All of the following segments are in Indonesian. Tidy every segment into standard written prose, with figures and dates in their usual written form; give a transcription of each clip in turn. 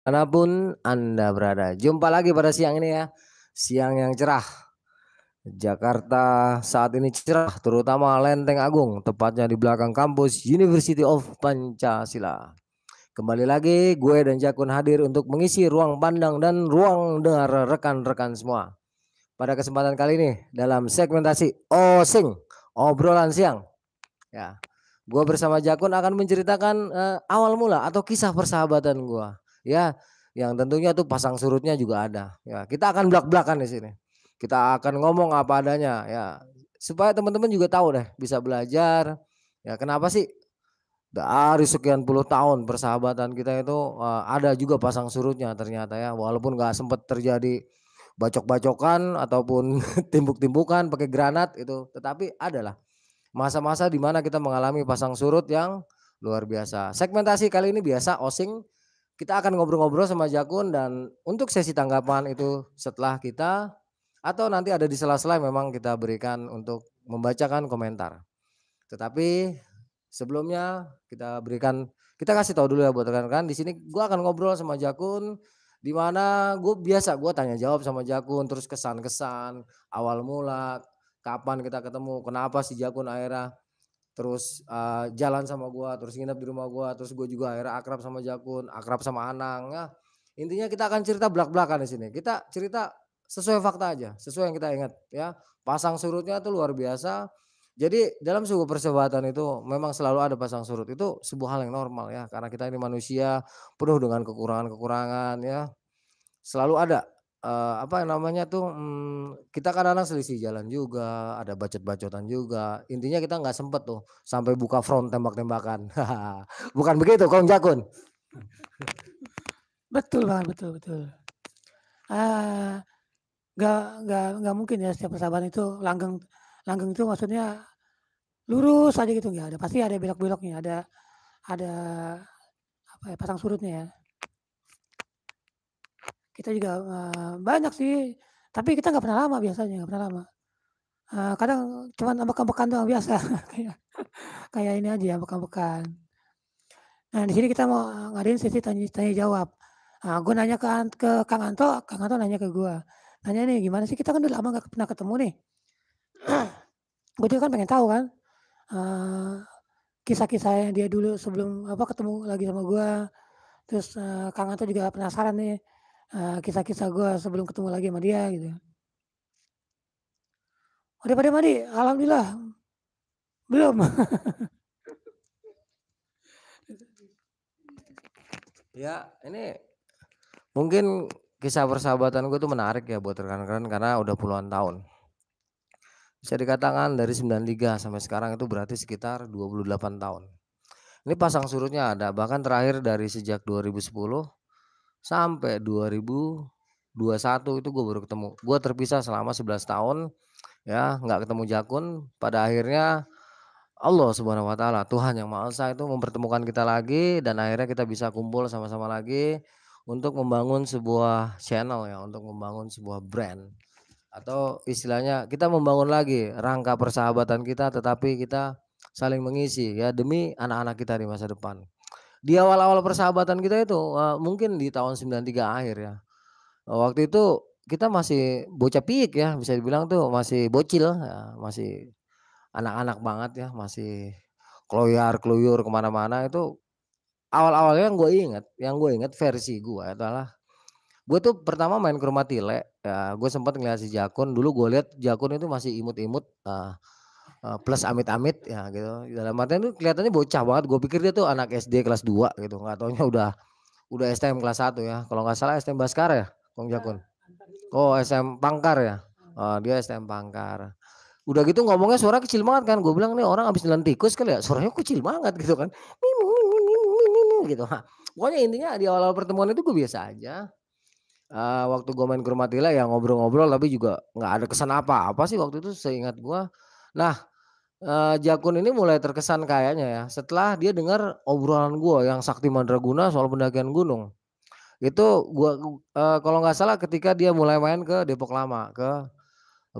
Manapun Anda berada. Jumpa lagi pada siang ini ya. Siang yang cerah. Jakarta saat ini cerah, terutama Lenteng Agung, tepatnya di belakang kampus University of Pancasila. Kembali lagi gue dan Jakun hadir untuk mengisi ruang pandang dan ruang dengar rekan-rekan semua. Pada kesempatan kali ini dalam segmentasi Osing, obrolan siang. Ya, gue bersama Jakun akan menceritakan awal mula atau kisah persahabatan gue. Ya, yang tentunya tuh pasang surutnya juga ada. Ya, kita akan belak-belakan di sini. Kita akan ngomong apa adanya. Ya, supaya teman-teman juga tahu deh, bisa belajar. Ya, kenapa sih dari sekian puluh tahun persahabatan kita itu ada juga pasang surutnya ternyata ya. Walaupun nggak sempat terjadi bacok-bacokan ataupun timbuk-timbukan pakai granat itu, tetapi adalah masa-masa di mana kita mengalami pasang surut yang luar biasa. Segmentasi kali ini biasa Osing, kita akan ngobrol-ngobrol sama Jakun dan untuk sesi tanggapan itu setelah kita atau nanti ada di sela-sela memang kita berikan untuk membacakan komentar. Tetapi sebelumnya kita kasih tahu dulu ya buat rekan-rekan di sini gua akan ngobrol sama Jakun di mana gue tanya jawab sama Jakun terus kesan-kesan awal mula kapan kita ketemu kenapa si Jakun akhirnya terus, jalan sama gua, terus nginep di rumah gua, terus gua juga akhirnya akrab sama Jakun, akrab sama Anang, ya. Intinya kita akan cerita blak-blakan di sini. Kita cerita sesuai fakta aja, sesuai yang kita ingat ya. Pasang surutnya tuh luar biasa. Jadi dalam sebuah persahabatan itu memang selalu ada pasang surut, itu sebuah hal yang normal ya, karena kita ini manusia penuh dengan kekurangan-kekurangan ya. Selalu ada, apa namanya tuh, kita kadang-kadang selisih jalan juga, ada bacot-bacotan juga, intinya kita nggak sempet tuh sampai buka front tembak-tembakan. Bukan begitu Kong Jakun? Betul banget, betul betul. Ah, nggak mungkin ya setiap persahabatan itu langgeng langgeng itu maksudnya lurus aja gitu, nggak ada. Pasti ada belok-beloknya, ada apa ya, pasang surutnya ya. Kita juga, banyak sih, tapi kita nggak pernah lama biasanya, nggak pernah lama. Kadang cuman ambek-ambekan doang biasa, kayak kayak ini aja ambek-ambekan. Nah, di sini kita mau ngadain sesi tanya tanya jawab. Gue nanya ke Kang Anto nanya ke gue. Nanya nih, "Gimana sih kita kan udah lama nggak pernah ketemu nih." Gue juga kan pengen tahu kan, eee, kisah-kisahnya dia dulu sebelum apa, ketemu lagi sama gue. Terus, Kang Anto juga penasaran nih, kisah-kisah gue sebelum ketemu lagi sama dia gitu. "Udah pada mandi?" "Alhamdulillah, belum." Ya, ini mungkin kisah persahabatan gue tuh menarik ya buat rekan-rekan karena udah puluhan tahun. Bisa dikatakan dari 93 sampai sekarang itu berarti sekitar 28 tahun. Ini pasang surutnya ada, bahkan terakhir dari sejak 2010 sampai 2021 itu gue baru ketemu. Gue terpisah selama 11 tahun ya, nggak ketemu Jakun. Pada akhirnya Allah Subhanahu wa taala, Tuhan yang Maha Esa itu mempertemukan kita lagi dan akhirnya kita bisa kumpul sama-sama lagi untuk membangun sebuah channel ya, untuk membangun sebuah brand atau istilahnya kita membangun lagi rangka persahabatan kita tetapi kita saling mengisi ya demi anak-anak kita di masa depan. Di awal-awal persahabatan kita itu, mungkin di tahun 93 akhir ya, waktu itu kita masih bocah piik ya bisa dibilang tuh masih bocil ya, masih anak-anak banget ya, masih kloyar-kluyur kemana mana itu awal-awalnya yang gue inget versi gue adalah gue tuh pertama main ke rumah Tile, ya gue sempet ngeliat si Jakun, dulu gue lihat Jakun itu masih imut-imut, plus amit-amit ya gitu, dalam artian tuh kelihatannya bocah banget, gue pikir dia tuh anak SD kelas 2 gitu, nggak taunya udah STM kelas 1 ya, kalau nggak salah STM Baskara ya, Kong Enggak, Jakun? antar dulu Oh Bang. SM Pangkar ya? Oh dia STM Pangkar. Udah gitu ngomongnya suara kecil banget kan, gue bilang nih orang habis nelan tikus kali ya, suaranya kecil banget gitu kan, "Ming ming ming ming ming ming ming," gitu. Pokoknya intinya di awal-awal pertemuan itu gue biasa aja, waktu gue main ke rumah Tila ya ngobrol-ngobrol tapi juga nggak ada kesan apa-apa sih waktu itu seingat gue. Nah, Jakun ini mulai terkesan kayaknya ya setelah dia dengar obrolan gue yang sakti mandraguna soal pendakian gunung. Itu gua, kalau nggak salah ketika dia mulai main ke Depok Lama, ke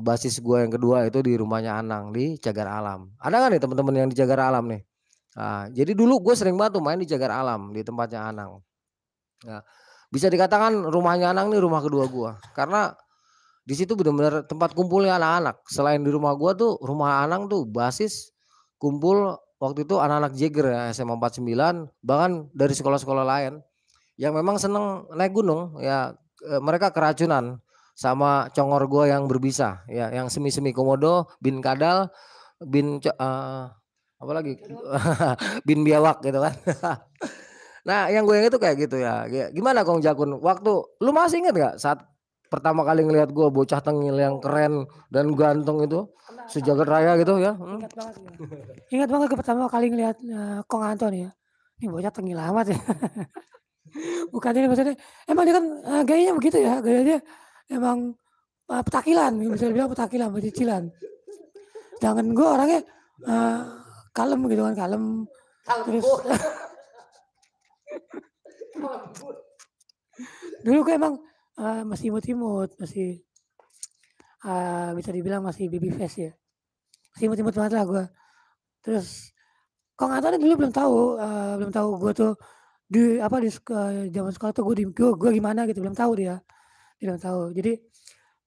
basis gua yang kedua itu di rumahnya Anang di Cagar Alam. Ada nggak nih teman-teman yang di Cagar Alam nih? Jadi dulu gue sering banget tuh main di Cagar Alam di tempatnya Anang. Nah, Bisa dikatakan rumahnya Anang nih rumah kedua gua, karena di situ benar-benar tempat kumpulnya anak-anak. Selain di rumah gua tuh, rumah Anang tuh basis kumpul waktu itu anak-anak Jagger ya, SMA 49, bahkan dari sekolah-sekolah lain yang memang seneng naik gunung ya, mereka keracunan sama congor gua yang berbisa ya, yang semi-semi komodo, bin kadal, apalagi bin biawak gitu kan. Nah, yang gue inget tuh kayak gitu ya. Gimana Kong Jakun? Waktu lu masih inget gak saat pertama kali ngelihat gue bocah tengil yang keren dan ganteng itu sejagat raya gitu ya? Ingat banget gue. Ingat banget gue pertama kali ngelihat Kong Anton ya. Ini bocah tengil amat ya. Bukan ini maksudnya, emang dia kan gayanya begitu ya, gayanya emang petakilan, bisa dibilang petakilan, pecicilan. Sedangkan gue orangnya kalem gitu kan, kalem. Terus dulu gue emang masih imut-imut, masih bisa dibilang masih baby face ya. Masih imut-imut banget lah gue. Terus Kong Anton dulu belum tahu gue tuh di zaman sekolah tuh gue gimana gitu, belum tahu dia. Dia belum tahu. Jadi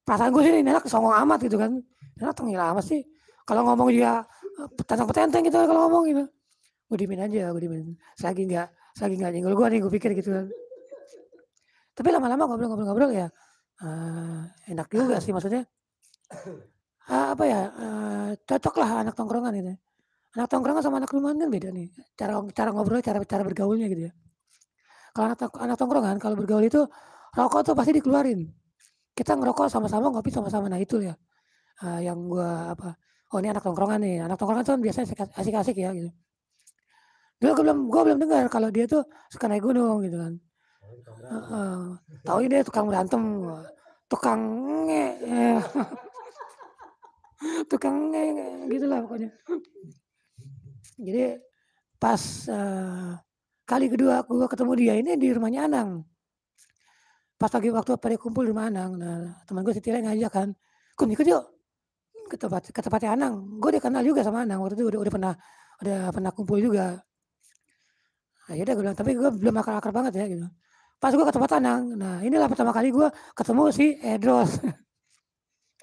perasaan gue sih ini anak songong amat gitu kan. Anak tengil amat sih. Kalau ngomong dia petentang-petenteng gitu kalau ngomong gitu. Gue diemin aja, gue diemin. Selagi nggak nyenggol gue nih, gue pikir gitu kan. Tapi lama-lama ngobrol-ngobrol ya enak juga sih, maksudnya apa ya, cocok lah anak tongkrongan gitu. Anak tongkrongan sama anak rumahan kan beda nih, cara ngobrol, cara bergaulnya gitu ya. Kalau anak tongkrongan kalau bergaul itu rokok tuh pasti dikeluarin. Kita ngerokok sama-sama, ngopi sama-sama, nah itu ya yang gua oh ini anak tongkrongan nih, anak tongkrongan tuh kan biasanya asik-asik ya gitu. Dulu gua belum dengar kalau dia tuh suka naik gunung gitu kan. Heeh. Taunya dia tukang berantem, tukang nge tukang nge gitulah pokoknya. Jadi pas kali kedua gua ketemu dia ini di rumahnya Anang. Pas lagi waktu pada kumpul di rumah Anang, nah teman gue si Tile ngajak kan, "Kun ikut yuk ke tempatnya Anang." Gue udah kenal juga sama Anang, waktu itu udah pernah kumpul juga. Nah ya udah gue bilang, tapi gue belum akrab-akrab banget ya gitu. Pas gue ke tempat Anang, nah inilah pertama kali gue ketemu si Edros.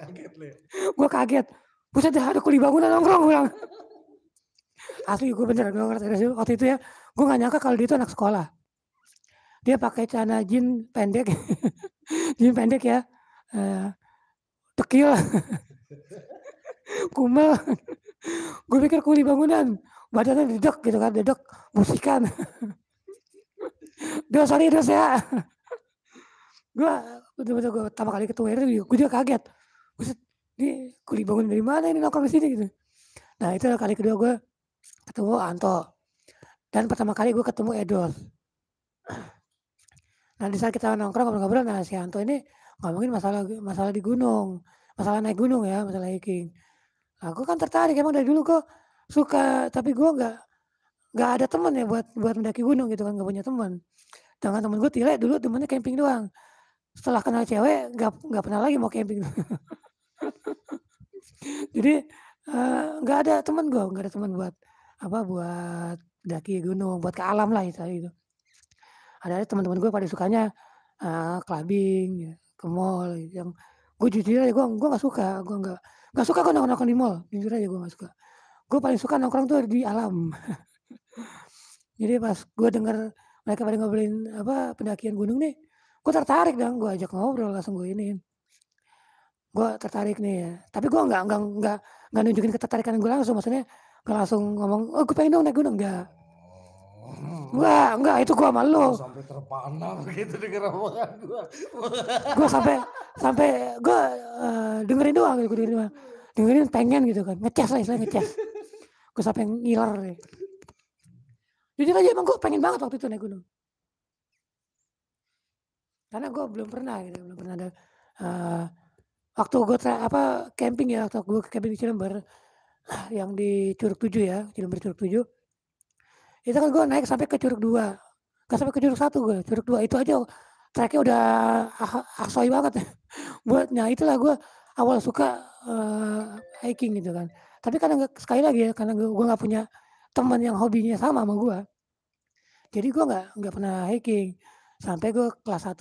Kaget lu ya? Gue kaget, "Buset dah ada kuli bangunan nongkrong," gue bilang. Asli gue bener, gue ngerti waktu itu ya, gue gak nyangka kalau dia itu anak sekolah. Dia pakai celana jeans pendek, jeans pendek ya, dekil, kumel. Gue pikir kuli bangunan, badannya dedek gitu kan, dedek musikan. "Dos, sorry Dos ya." Gue betul-betul gue pertama kali ketemu itu gue juga kaget. Buset, ini kuli bangunan dari mana ini nongkrong di sini gitu. Nah itu kali kedua gue ketemu Anto. Dan pertama kali gue ketemu Edos. Nah di saat kita nongkrong ngobrol-ngobrol, nah si Anto ini ngomongin masalah di gunung, masalah naik gunung ya, masalah hiking. Nah gue kan tertarik, emang dari dulu gue suka, tapi gue nggak ada temen ya buat mendaki gunung gitu kan, nggak punya teman. Dengan temen gue Tile dulu temennya camping doang. Setelah kenal cewek nggak pernah lagi mau camping. Jadi nggak ada temen gue, nggak ada teman buat daki gunung, buat ke alam lah istilahnya gitu. Ada teman-teman gue pada sukanya clubbing, ya, ke mall yang gue jujur aja gue nggak suka, gue nggak suka gue nongkrong di mall, jujur aja gue nggak suka. Gue paling suka nongkrong tuh di alam. Jadi pas gue denger mereka pada ngobrolin pendakian gunung nih, gue tertarik dong, gue ajak ngobrol langsung gue iniin. Gue tertarik nih ya, tapi gue nggak nunjukin ketertarikan gue langsung, maksudnya nggak langsung ngomong, "Oh gue pengen dong naik gunung," enggak. Enggak, itu gue sama lu. Sampai terpana begitu denger omongan gua. Gue sampai gue dengerin doang gitu, dengerin pengen gitu kan, ngecas lah istilahnya ngecas. Gue sampai ngiler deh. Jujur aja emang gue pengen banget waktu itu naik gunung. Karena gue belum pernah gitu, belum pernah ada waktu gue camping ya, waktu gue camping di Cilember yang di Curug 7 ya, Cilember Curug 7. Itu kan gue naik sampai ke Curug 2. Gak sampai ke Curug 1 gue, Curug 2 itu aja treknya udah asoy banget. Nah itulah gue awal suka hiking gitu kan. Tapi karena sekali lagi ya, karena gue nggak punya teman yang hobinya sama gue. Jadi gue nggak pernah hiking. Sampai gue kelas 1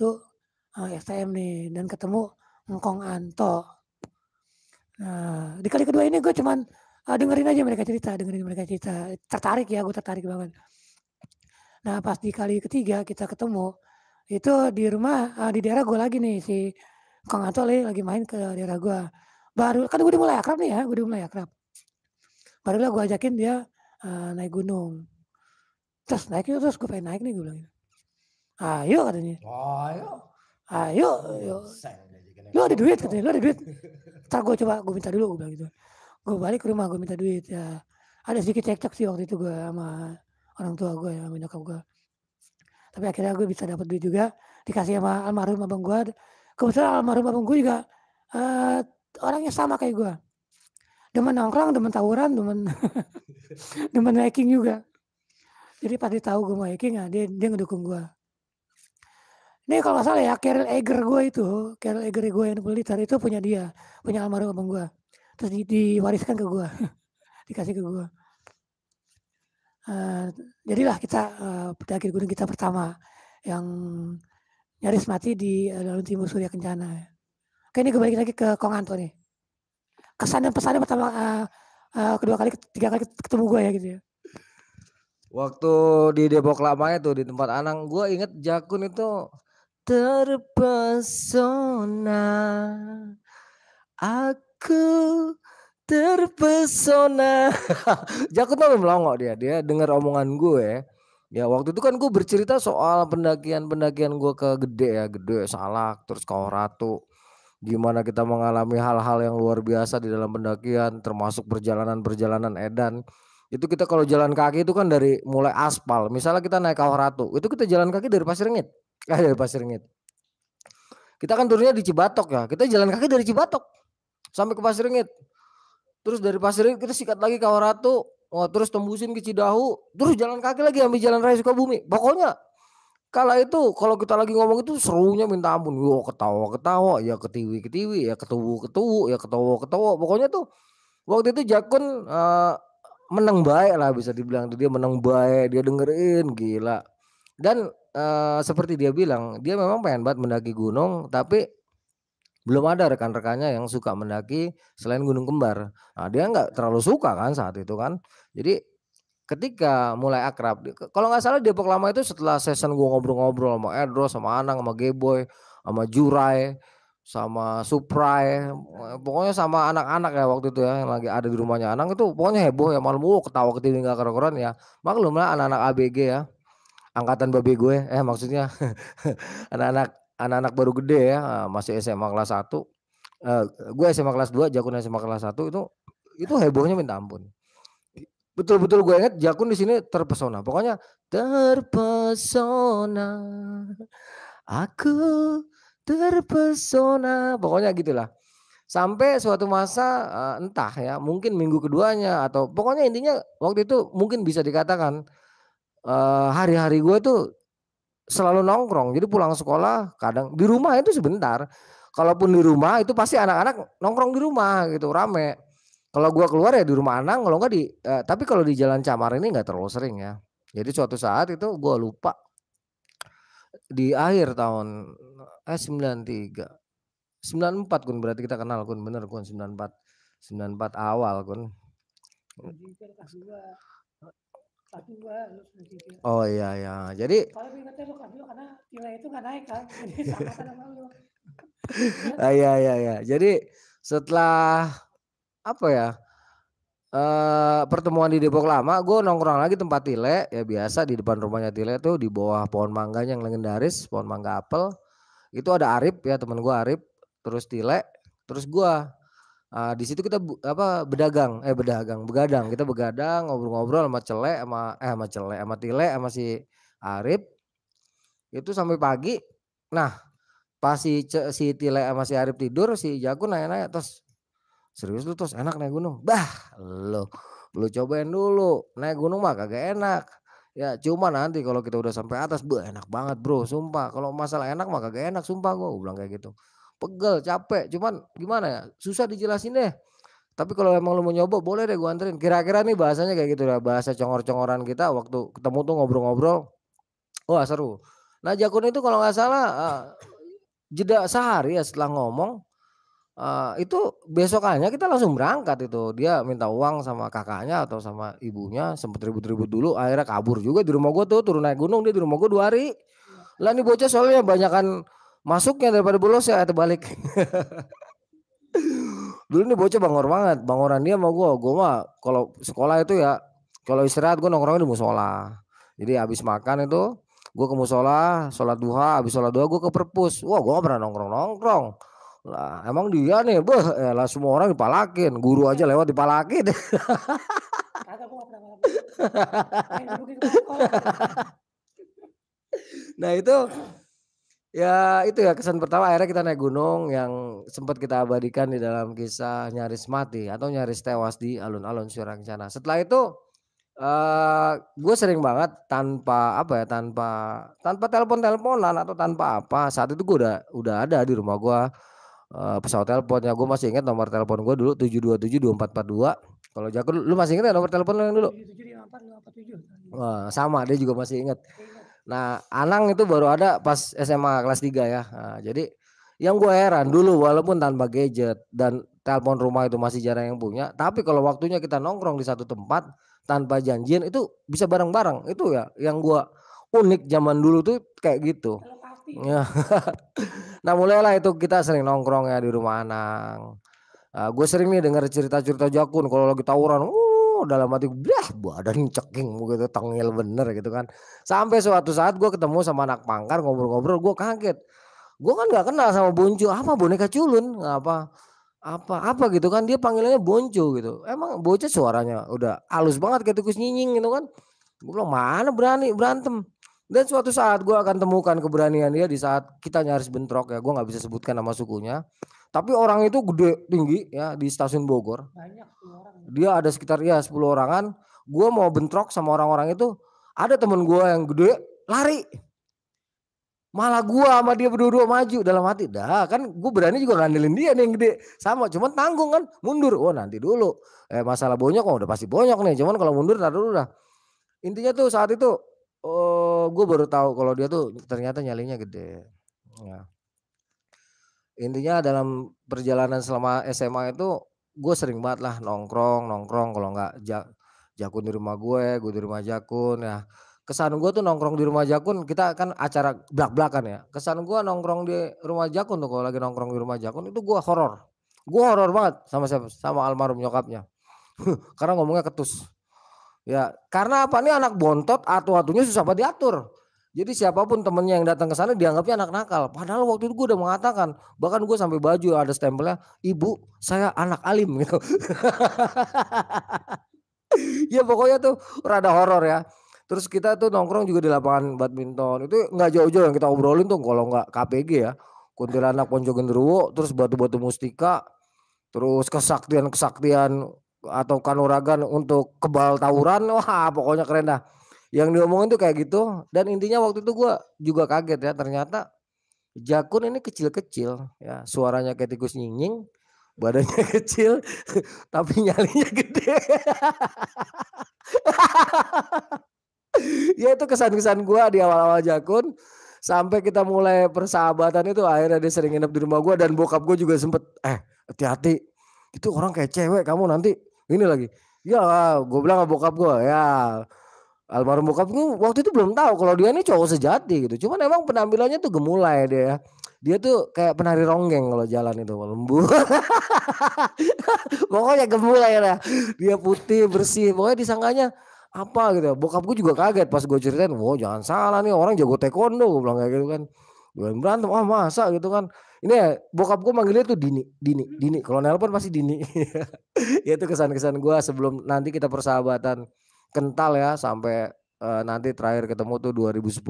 STM nih dan ketemu Ngkong Anto. Nah, di kali kedua ini gue cuman dengerin aja mereka cerita, tertarik ya, gue tertarik banget. Nah, pas di kali ketiga kita ketemu, itu di rumah di daerah gue lagi nih, si Kang Anto lagi main ke daerah gue. Baru kan gue udah mulai akrab nih ya, gue udah mulai akrab. Barulah gue ajakin dia naik gunung. Terus naik yuk, terus gue pengen naik nih, gue bilang gitu. Ayo katanya. Ayo, lu ada duit katanya, lu ada duit. Ntar gue coba, gue minta dulu, gue bilang gitu. Gue balik ke rumah, gue minta duit ya. Ada sedikit cekcok sih waktu itu gue sama orang tua gue ya, sama nyokap gue. Tapi akhirnya gue bisa dapat duit juga, dikasih sama almarhum abang gue. Kebetulan almarhum abang gue juga orangnya sama kayak gue. Demen nongkrong, demen tawuran, demen hiking juga. Jadi pas dia tahu gue mau hiking, dia ngedukung gue. Ini kalau nggak salah ya, Carol Eger gue yang 20 liter itu punya dia, punya almarhum abang gue. Terus diwariskan ke gue, dikasih ke gue. Jadilah kita pendaki gunung kita pertama yang nyaris mati di Alun Timur Surya Kencana. Oke, ini gue balik lagi ke Kong Anto nih. Kesan dan pesannya pertama, kedua kali, ketiga kali ketemu gue ya gitu ya. Waktu di Depok Lama itu di tempat Anang, gue inget Jakun itu terpesona, aku terpesona. Jakun tuh melongo dia denger omongan gue. Ya waktu itu kan gue bercerita soal pendakian gue ke Gede Salak, terus Kawah Ratu. Gimana kita mengalami hal-hal yang luar biasa di dalam pendakian, termasuk perjalanan edan. Itu kita kalau jalan kaki itu kan dari mulai aspal. Misalnya kita naik Kawah Ratu, itu kita jalan kaki dari Pasir Ringit. Dari Pasir Ringit. Kita kan turunnya di Cibatok ya. Kita jalan kaki dari Cibatok sampai ke Pasir Ringit. Terus dari Pasir Ringit kita sikat lagi Kawah Ratu, terus tembusin ke Cidahu, terus jalan kaki lagi ambil Jalan Raya Sukabumi. Pokoknya kala itu kalau kita lagi ngomong itu serunya minta ampun. Yo ketawa-ketawa, ya ketiwi-ketiwi, ya ketuwu-ketuwu, ya ketawa-ketawa. Pokoknya tuh waktu itu Jakun menang baik lah bisa dibilang, dia menang baik, dia dengerin gila. Dan seperti dia bilang, dia memang pengen banget mendaki gunung, tapi belum ada rekan-rekannya yang suka mendaki selain Gunung Kembar. Nah, dia nggak terlalu suka kan saat itu kan. Jadi ketika mulai akrab, kalau nggak salah Depok Lama itu setelah session gue ngobrol-ngobrol sama Edro, sama Anang, sama Geboy, sama Jurai, sama Suprai, pokoknya sama anak-anak ya waktu itu ya yang lagi ada di rumahnya Anang itu pokoknya heboh ya malam ketawa ketiwi nggak kerokoran ya. Maklum lah anak-anak ABG ya, angkatan babi gue, maksudnya anak-anak baru gede ya, masih SMA kelas 1. Gue SMA kelas 2, Jakun SMA kelas 1 itu hebohnya minta ampun. Betul-betul gue inget Jakun di sini terpesona. Pokoknya terpesona, aku terpesona. Pokoknya gitulah. Sampai suatu masa entah ya, mungkin minggu keduanya atau pokoknya intinya waktu itu mungkin bisa dikatakan hari-hari gue tuh selalu nongkrong. Jadi pulang sekolah kadang di rumah itu sebentar. Kalaupun di rumah itu pasti anak-anak nongkrong di rumah gitu rame. Kalau gua keluar ya di rumah Anang, kalau enggak tapi kalau di Jalan Camar ini enggak terlalu sering ya. Jadi suatu saat itu gua lupa di akhir tahun 93, 94 Kun, berarti kita kenal Kun, bener Kun, 94 awal Kun. Oh iya ya. Jadi kalau ingatnya lu kelas 2 karena nilai itu nggak naik kan. Jadi seangkatan sama lu. iya. Jadi setelah apa ya? Pertemuan di Depok Lama, gue nongkrong lagi tempat Tile, ya biasa di depan rumahnya Tile tuh di bawah pohon mangganya yang legendaris, pohon mangga apel. Itu ada Arif ya teman gue Arif, terus Tile, terus gue. Di situ kita begadang. Kita begadang, ngobrol-ngobrol sama sama Tile, sama si Arif. Itu sampai pagi. Nah, pas si Tile sama si Arif tidur, si Jakun nanya-nanya, terus serius lu terus enak naik gunung? Bah, lu cobain dulu. Naik gunung mah kagak enak. Ya cuma nanti kalau kita udah sampai atas, enak banget bro, sumpah. Kalau masalah enak mah kagak enak, sumpah gue bilang kayak gitu. Pegel, capek, cuman gimana ya, susah dijelasin deh. Tapi kalau emang lu mau nyoba boleh deh gue anterin. Kira-kira nih bahasanya kayak gitu ya, bahasa congor-congoran kita waktu ketemu tuh ngobrol-ngobrol. Wah seru. Nah Jakun itu kalau nggak salah jeda sehari ya setelah ngomong, itu besokannya kita langsung berangkat itu. Dia minta uang sama kakaknya atau sama ibunya, sempet ribut-ribut dulu, akhirnya kabur juga di rumah gua tuh, turun naik gunung dia di rumah gua 2 hari. Lah nih bocah soalnya banyakan masuknya daripada bolosnya terbalik. Dulu nih bocah bangor banget, bangoran dia sama gua mah kalau sekolah itu ya, kalau istirahat gua nongkrongnya di musola. Jadi habis makan itu, gua ke musola, sholat duha, habis sholat duha gua ke perpus. Wah gua gak pernah nongkrong-nongkrong. Lah emang dia nih, lah semua orang dipalakin, guru aja lewat dipalakin. Kagak, gua nggak pernah main dudukin kepala sekolah. Nah itu ya kesan pertama akhirnya kita naik gunung yang sempat kita abadikan di dalam kisah nyaris mati atau nyaris tewas di alun-alun Syura Kencana. Setelah itu gue sering banget tanpa apa ya, tanpa telepon-teleponan atau tanpa apa, saat itu gue udah ada di rumah gue pesawat teleponnya. Gue masih ingat nomor telepon gue dulu 7272442. Kalau Jakun lu masih ingat ya nomor telepon lu yang dulu? 7754547. Wah, sama dia juga masih ingat. Nah, Anang itu baru ada pas SMA kelas 3 ya. Nah, jadi yang gue heran dulu walaupun tanpa gadget dan telepon rumah itu masih jarang yang punya, tapi kalau waktunya kita nongkrong di satu tempat tanpa janjian itu bisa bareng-bareng. Itu ya yang gue unik zaman dulu tuh kayak gitu. Ya. Nah, mulailah itu kita sering nongkrong ya di rumah Anang. Gue sering nih denger cerita-cerita Jakun kalau lagi tawuran, dalam hati badan ceking gitu, tengil bener gitu kan. Sampai suatu saat gue ketemu sama anak Pangkar ngobrol-ngobrol, gue kaget. Gue kan nggak kenal sama Boncu, apa boneka culun, apa gitu kan, dia panggilannya Boncu gitu. Emang bocah suaranya udah halus banget kayak tikus nyinying gitu kan. Gue bilang mana berani berantem. Dan suatu saat gue akan temukan keberanian dia di saat kita nyaris bentrok ya, gue nggak bisa sebutkan nama sukunya. Tapi orang itu gede tinggi ya di stasiun Bogor. Banyak 10 orang. Dia ada sekitar ya 10 orangan. Gua mau bentrok sama orang-orang itu. Ada temen gua yang gede lari. Malah gua sama dia berdua maju dalam hati. Dah kan gue berani juga ngandelin dia nih yang gede. Sama cuman tanggung kan mundur. Oh nanti dulu. Masalah bonyok udah pasti bonyok nih. Cuman kalau mundur tar dulu dah. Intinya tuh saat itu gue baru tahu kalau dia tuh ternyata nyalinya gede. Ya. Intinya dalam perjalanan selama SMA itu gue sering banget lah nongkrong kalau nggak Jakun di rumah gue di rumah Jakun ya. Kesan gue tuh nongkrong di rumah Jakun kita kan acara blak-blakan ya. Kesan gue nongkrong di rumah Jakun tuh kalau lagi nongkrong di rumah Jakun itu gue horor. Gue horor banget sama siapa? Sama almarhum nyokapnya. Karena ngomongnya ketus. Ya, karena apa nih anak bontot atu-atunya susah banget diatur. Jadi siapapun temennya yang datang ke sana dianggapnya anak nakal. Padahal waktu itu gue udah mengatakan, bahkan gue sampai baju ada stempelnya, "Ibu, saya anak alim" gitu. Ya pokoknya tuh rada horor ya. Terus kita tuh nongkrong juga di lapangan badminton. Itu nggak jauh-jauh yang kita obrolin tuh kalau nggak KPG ya. Kuntilanak Ponco Genderuwo, terus batu-batu mustika, terus kesaktian-kesaktian atau kanuragan untuk kebal tawuran. Wah pokoknya keren dah. Yang diomongin tuh kayak gitu. Dan intinya waktu itu gue juga kaget ya. Ternyata Jakun ini kecil-kecil ya. Suaranya kayak tikus nyinying. Badannya kecil. Tapi nyalinya gede. Ya itu kesan-kesan gue di awal-awal Jakun. Sampai kita mulai persahabatan itu akhirnya dia sering nginep di rumah gue. Dan bokap gue juga sempet hati-hati. Itu orang kayak cewek kamu nanti ini lagi. Ya gue bilang ke bokap gue ya. Almarhum bokap gue waktu itu belum tahu kalau dia ini cowok sejati gitu. Cuman emang penampilannya tuh gemulai dia ya. Dia tuh kayak penari ronggeng kalau jalan itu lembut. Pokoknya gemulai lah. Dia putih bersih. Pokoknya disangkanya apa gitu. Bokap gue juga kaget pas gue ceritain. Wow jangan salah nih orang jago taekwondo. Gue bilang kayak gitu kan. Gue berantem masa gitu kan. Ini ya, bokap gue manggilnya tuh Dini. Kalau nelpon pasti Dini. Ya itu kesan-kesan gue sebelum nanti kita persahabatan kental ya sampai nanti terakhir ketemu tuh 2010.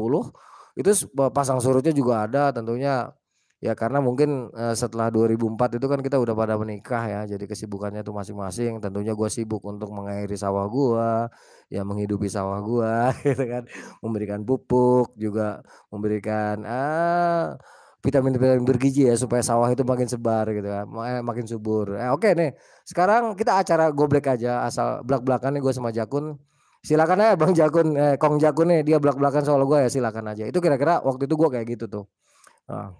Itu pasang surutnya juga ada tentunya. Ya karena mungkin setelah 2004 itu kan kita udah pada menikah ya. Jadi kesibukannya tuh masing-masing. Tentunya gue sibuk untuk mengairi sawah gue. Ya menghidupi sawah gue gitu kan. Memberikan pupuk juga. Memberikan vitamin-vitamin bergizi ya. Supaya sawah itu makin sebar gitu ya. Makin subur. Oke nih. Sekarang kita acara goblek aja. Asal belak-belakan nih gue sama Jakun. Silakan aja Bang Jakun, Kong Jakun nih dia belak-belakan soal gue ya silakan aja. Itu kira-kira waktu itu gue kayak gitu tuh. Nah.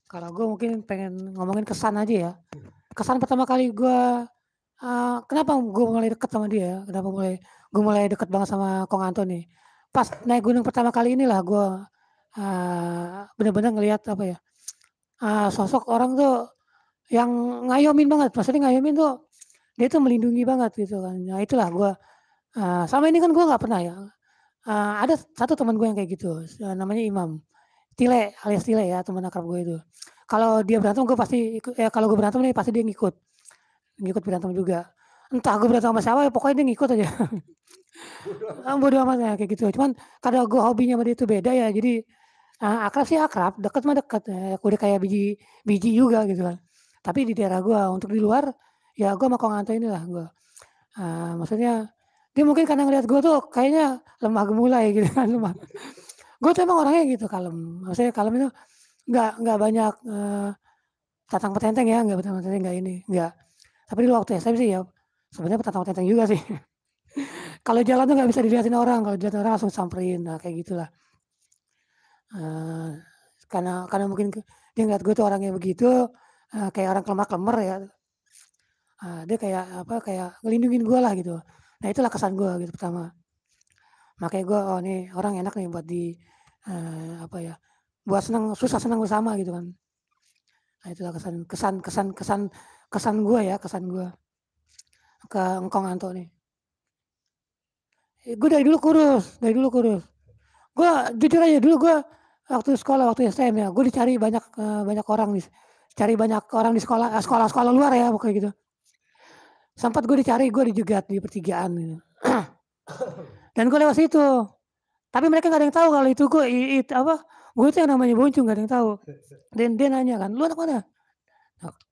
Kalau gue mungkin pengen ngomongin kesan aja ya. Kesan pertama kali gue, kenapa gue mulai deket sama dia, kenapa gue mulai deket banget sama Kong Antoni. Pas naik gunung pertama kali inilah gue bener-bener ngelihat apa ya, sosok orang tuh yang ngayomin banget, maksudnya ngayomin tuh dia tuh melindungi banget gitu kan. Nah itulah gue, sama ini kan gue nggak pernah ya, ada satu teman gue yang kayak gitu, namanya Imam. Tile, alias Tile ya, teman akrab gue itu. Kalau dia berantem gue pasti ikut, ya kalau gue berantem nih pasti dia ngikut berantem juga. Entah gue berantem sama siapa, ya pokoknya dia ngikut aja. Bodo amat ya kayak gitu. Cuman karena gue hobinya sama dia itu beda ya, jadi akrab sih akrab, deket mah deket. Udah kayak biji biji juga gitu kan. Tapi di daerah gue, untuk di luar, ya gue sama Kong Anto inilah gue. Maksudnya dia mungkin karena ngeliat gue tuh kayaknya lemah gemulai gitu kan, lemah. Gue tuh emang orangnya gitu kalem. Maksudnya kalem itu nggak banyak tatang petenteng ya, nggak tatang petenteng nggak ini, nggak. Tapi dulu waktu SMP sih ya sebenarnya tatang petenteng juga sih. Kalau jalan tuh nggak bisa dilihatin orang, kalau dilihatin orang langsung samperin, nah kayak gitulah. Karena mungkin dia ngeliat gue tuh orangnya begitu, kayak orang kelemar-kelemar ya. Dia kayak apa, kayak ngelindungin gue lah gitu. Nah itulah kesan gue gitu pertama. Makanya gue, oh nih orang enak nih buat apa ya, buat susah senang bersama gitu kan. Nah itulah kesan gue ya, kesan gue ke Engkong Anto nih. Gue dari dulu kurus. Gue jujur aja dulu gue waktu sekolah, waktu SM ya, gue dicari banyak orang nih, cari banyak orang di sekolah luar ya pokoknya gitu. Sempat gue dicari, gue dijegat di pertigaan gitu. Dan gue lewat situ. Tapi mereka nggak ada yang tahu kalau itu gue apa, gue itu yang namanya Boncung, nggak ada yang tahu. Dan dia nanya kan, lu anak mana?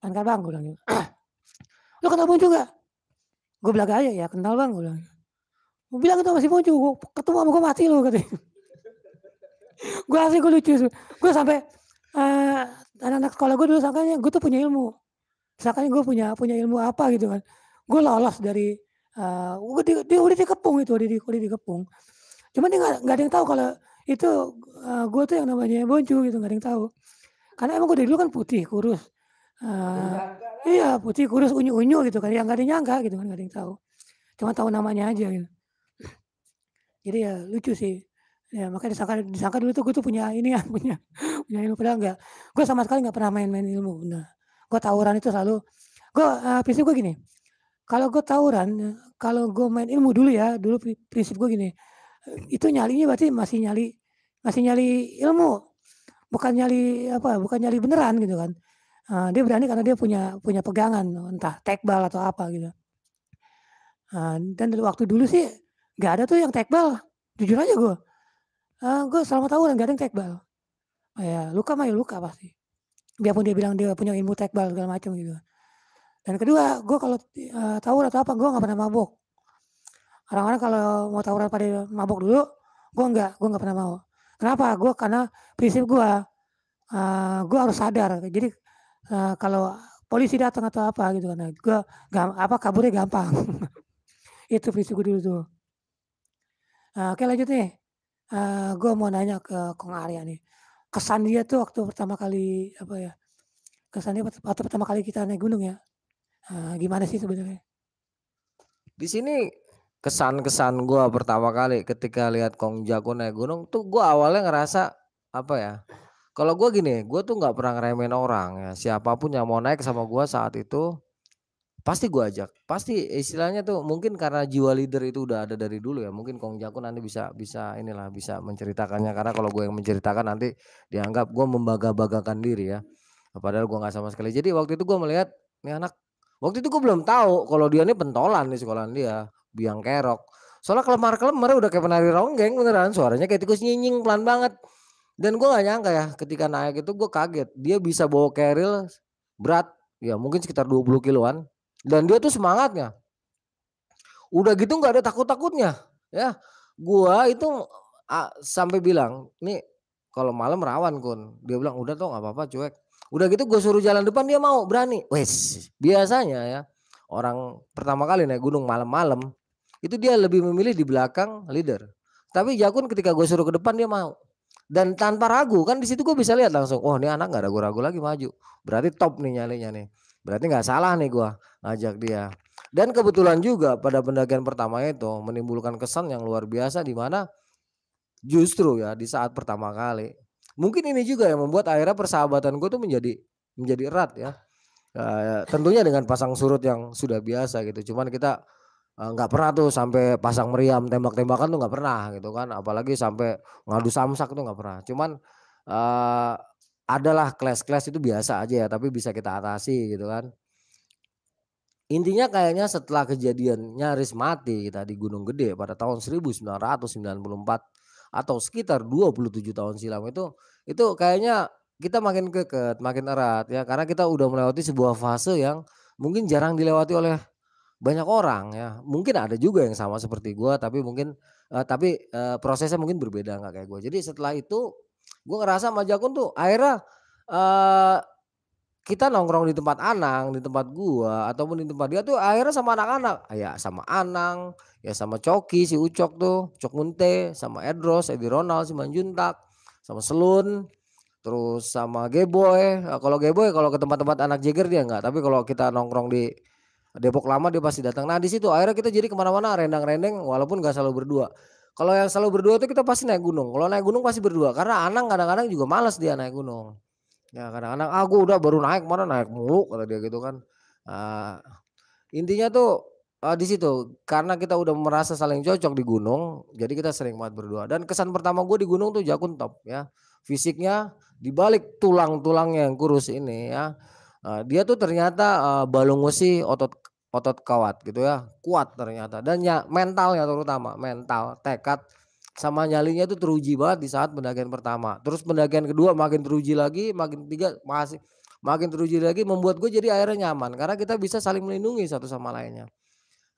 Kan bang, gue bilang gitu. Lu kenal Boncung gak? Gue bilang aja ya kenal bang, gue bilang. Gue bilang itu masih Boncung, ketemu sama gue mati lu katanya. Gue asli gue lucu, gue sampai anak-anak sekolah gue dulu sangkanya gue tuh punya ilmu, sangkanya gue punya ilmu apa gitu kan. Gue lolos dari dia udah dikepung itu, udah dikepung. Cuman dia nggak ada yang tahu kalau itu gue tuh yang namanya Boncu gitu, nggak ada yang tahu. Karena emang gue dari dulu kan putih kurus, iya putih kurus unyu gitu kan, yang nggak ada yang nyangka gitu kan, nggak ada yang tahu. Cuma tahu namanya aja gitu. Jadi ya lucu sih. Ya makanya disangka dulu tuh gue tuh punya ini ya, punya ilmu, padahal enggak. Gue sama sekali nggak pernah main-main ilmu. Nah, gue tawuran itu selalu, gue prinsip gue gini, kalau gue tawuran, kalau gue main ilmu dulu ya, dulu prinsip gue gini, itu nyalinya berarti masih nyali ilmu, bukan nyali beneran gitu kan. Dia berani karena dia punya pegangan, entah tekbal atau apa gitu. Dan dari waktu dulu sih nggak ada tuh yang tekbal, jujur aja gue. Gue selama tawuran nggak ada yang tekbal. Ya luka mah ya luka pasti. Biarpun dia bilang dia punya ilmu tekbal segala macam gitu. Dan kedua, gue kalau tawuran atau apa, gue nggak pernah mabok. Orang-orang kalau mau tawuran pada mabok dulu, gue nggak pernah mau. Kenapa? Karena prinsip gue harus sadar. Jadi kalau polisi datang atau apa gitu kan, gue kaburnya gampang. Itu prinsip gue dulu tuh. Oke lanjut nih. Gue mau nanya ke Kong Arya nih. Kesan dia tuh waktu pertama kali apa ya? Kesannya waktu pertama kali kita naik gunung ya. Gimana sih sebenarnya? Di sini kesan-kesan gue pertama kali ketika lihat Kong Jago naik gunung tuh gue awalnya ngerasa apa ya? Kalau gue gini, gue tuh nggak pernah ngeremehin orang ya. Siapapun yang mau naik sama gue saat itu pasti gue ajak. Pasti istilahnya tuh mungkin karena jiwa leader itu udah ada dari dulu ya. Mungkin Kong Jago nanti bisa inilah bisa menceritakannya karena kalau gue yang menceritakan nanti dianggap gue membaga-bagakan diri ya. Padahal gue nggak sama sekali. Jadi waktu itu gue melihat nih anak. Waktu itu gue belum tahu kalau dia ini pentolan di sekolahan dia, biang kerok. Soalnya kelemar-kelemar udah kayak penari ronggeng beneran, suaranya kayak tikus nyinying pelan banget. Dan gue gak nyangka ya ketika naik itu gue kaget. Dia bisa bawa keril berat ya mungkin sekitar 20 kiloan. Dan dia tuh semangatnya. Udah gitu gak ada takut-takutnya ya. Gue itu sampai bilang nih kalau malam rawan Kun. Dia bilang udah tuh gak apa-apa cuek. Udah gitu gue suruh jalan depan dia mau berani. Wes biasanya ya orang pertama kali naik gunung malam-malam itu dia lebih memilih di belakang leader. Tapi Jakun ketika gue suruh ke depan dia mau. Dan tanpa ragu kan di situ gue bisa lihat langsung, oh ini anak nggak ragu-ragu lagi maju. Berarti top nih nyalinya nih. Berarti nggak salah nih gue ngajak dia. Dan kebetulan juga pada pendakian pertama itu menimbulkan kesan yang luar biasa di mana justru ya di saat pertama kali. Mungkin ini juga yang membuat akhirnya persahabatan gue tuh menjadi erat ya. Tentunya dengan pasang surut yang sudah biasa gitu. Cuman kita nggak pernah tuh sampai pasang meriam tembak-tembakan tuh nggak pernah gitu kan. Apalagi sampai ngadu samsak tuh nggak pernah. Cuman uh, adalah clash-clash itu biasa aja ya. Tapi bisa kita atasi gitu kan. Intinya kayaknya setelah kejadian nyaris mati kita di Gunung Gede pada tahun 1994 atau sekitar 27 tahun silam itu kayaknya kita makin keket, makin erat ya karena kita udah melewati sebuah fase yang mungkin jarang dilewati oleh banyak orang ya. Mungkin ada juga yang sama seperti gua tapi mungkin prosesnya mungkin berbeda nggak kayak gua. Jadi setelah itu gua ngerasa sama Jakun tuh akhirnya eh, kita nongkrong di tempat Anang, di tempat gua, ataupun di tempat dia tuh akhirnya sama anak-anak. Ya sama Anang, ya sama Coki, si Ucok tuh, Cok Munte, sama Edros, Edi Ronald, si Manjuntak, sama Selun, terus sama Geboy. Nah, kalau Geboy kalau ke tempat-tempat anak jeger dia enggak, tapi kalau kita nongkrong di Depok Lama dia pasti datang. Nah di situ akhirnya kita jadi kemana-mana rendang-rendeng walaupun gak selalu berdua. Kalau yang selalu berdua tuh kita pasti naik gunung. Kalau naik gunung pasti berdua karena Anang kadang-kadang juga malas dia naik gunung. Ya kadang-kadang, "Ah gua udah baru naik mana naik mulu," kata dia gitu kan. Eee, intinya tuh, di situ karena kita udah merasa saling cocok di gunung, jadi kita sering banget berdua dan kesan pertama gue di gunung tuh Jakun top ya. Fisiknya di balik tulang-tulangnya yang kurus ini ya, dia tuh ternyata, balung besi otot otot kawat gitu ya, kuat ternyata dan mentalnya terutama, mental, tekad sama nyalinya itu teruji banget di saat pendakian pertama. Terus pendakian kedua makin teruji lagi, makin ketiga masih makin teruji lagi membuat gue jadi akhirnya nyaman karena kita bisa saling melindungi satu sama lainnya.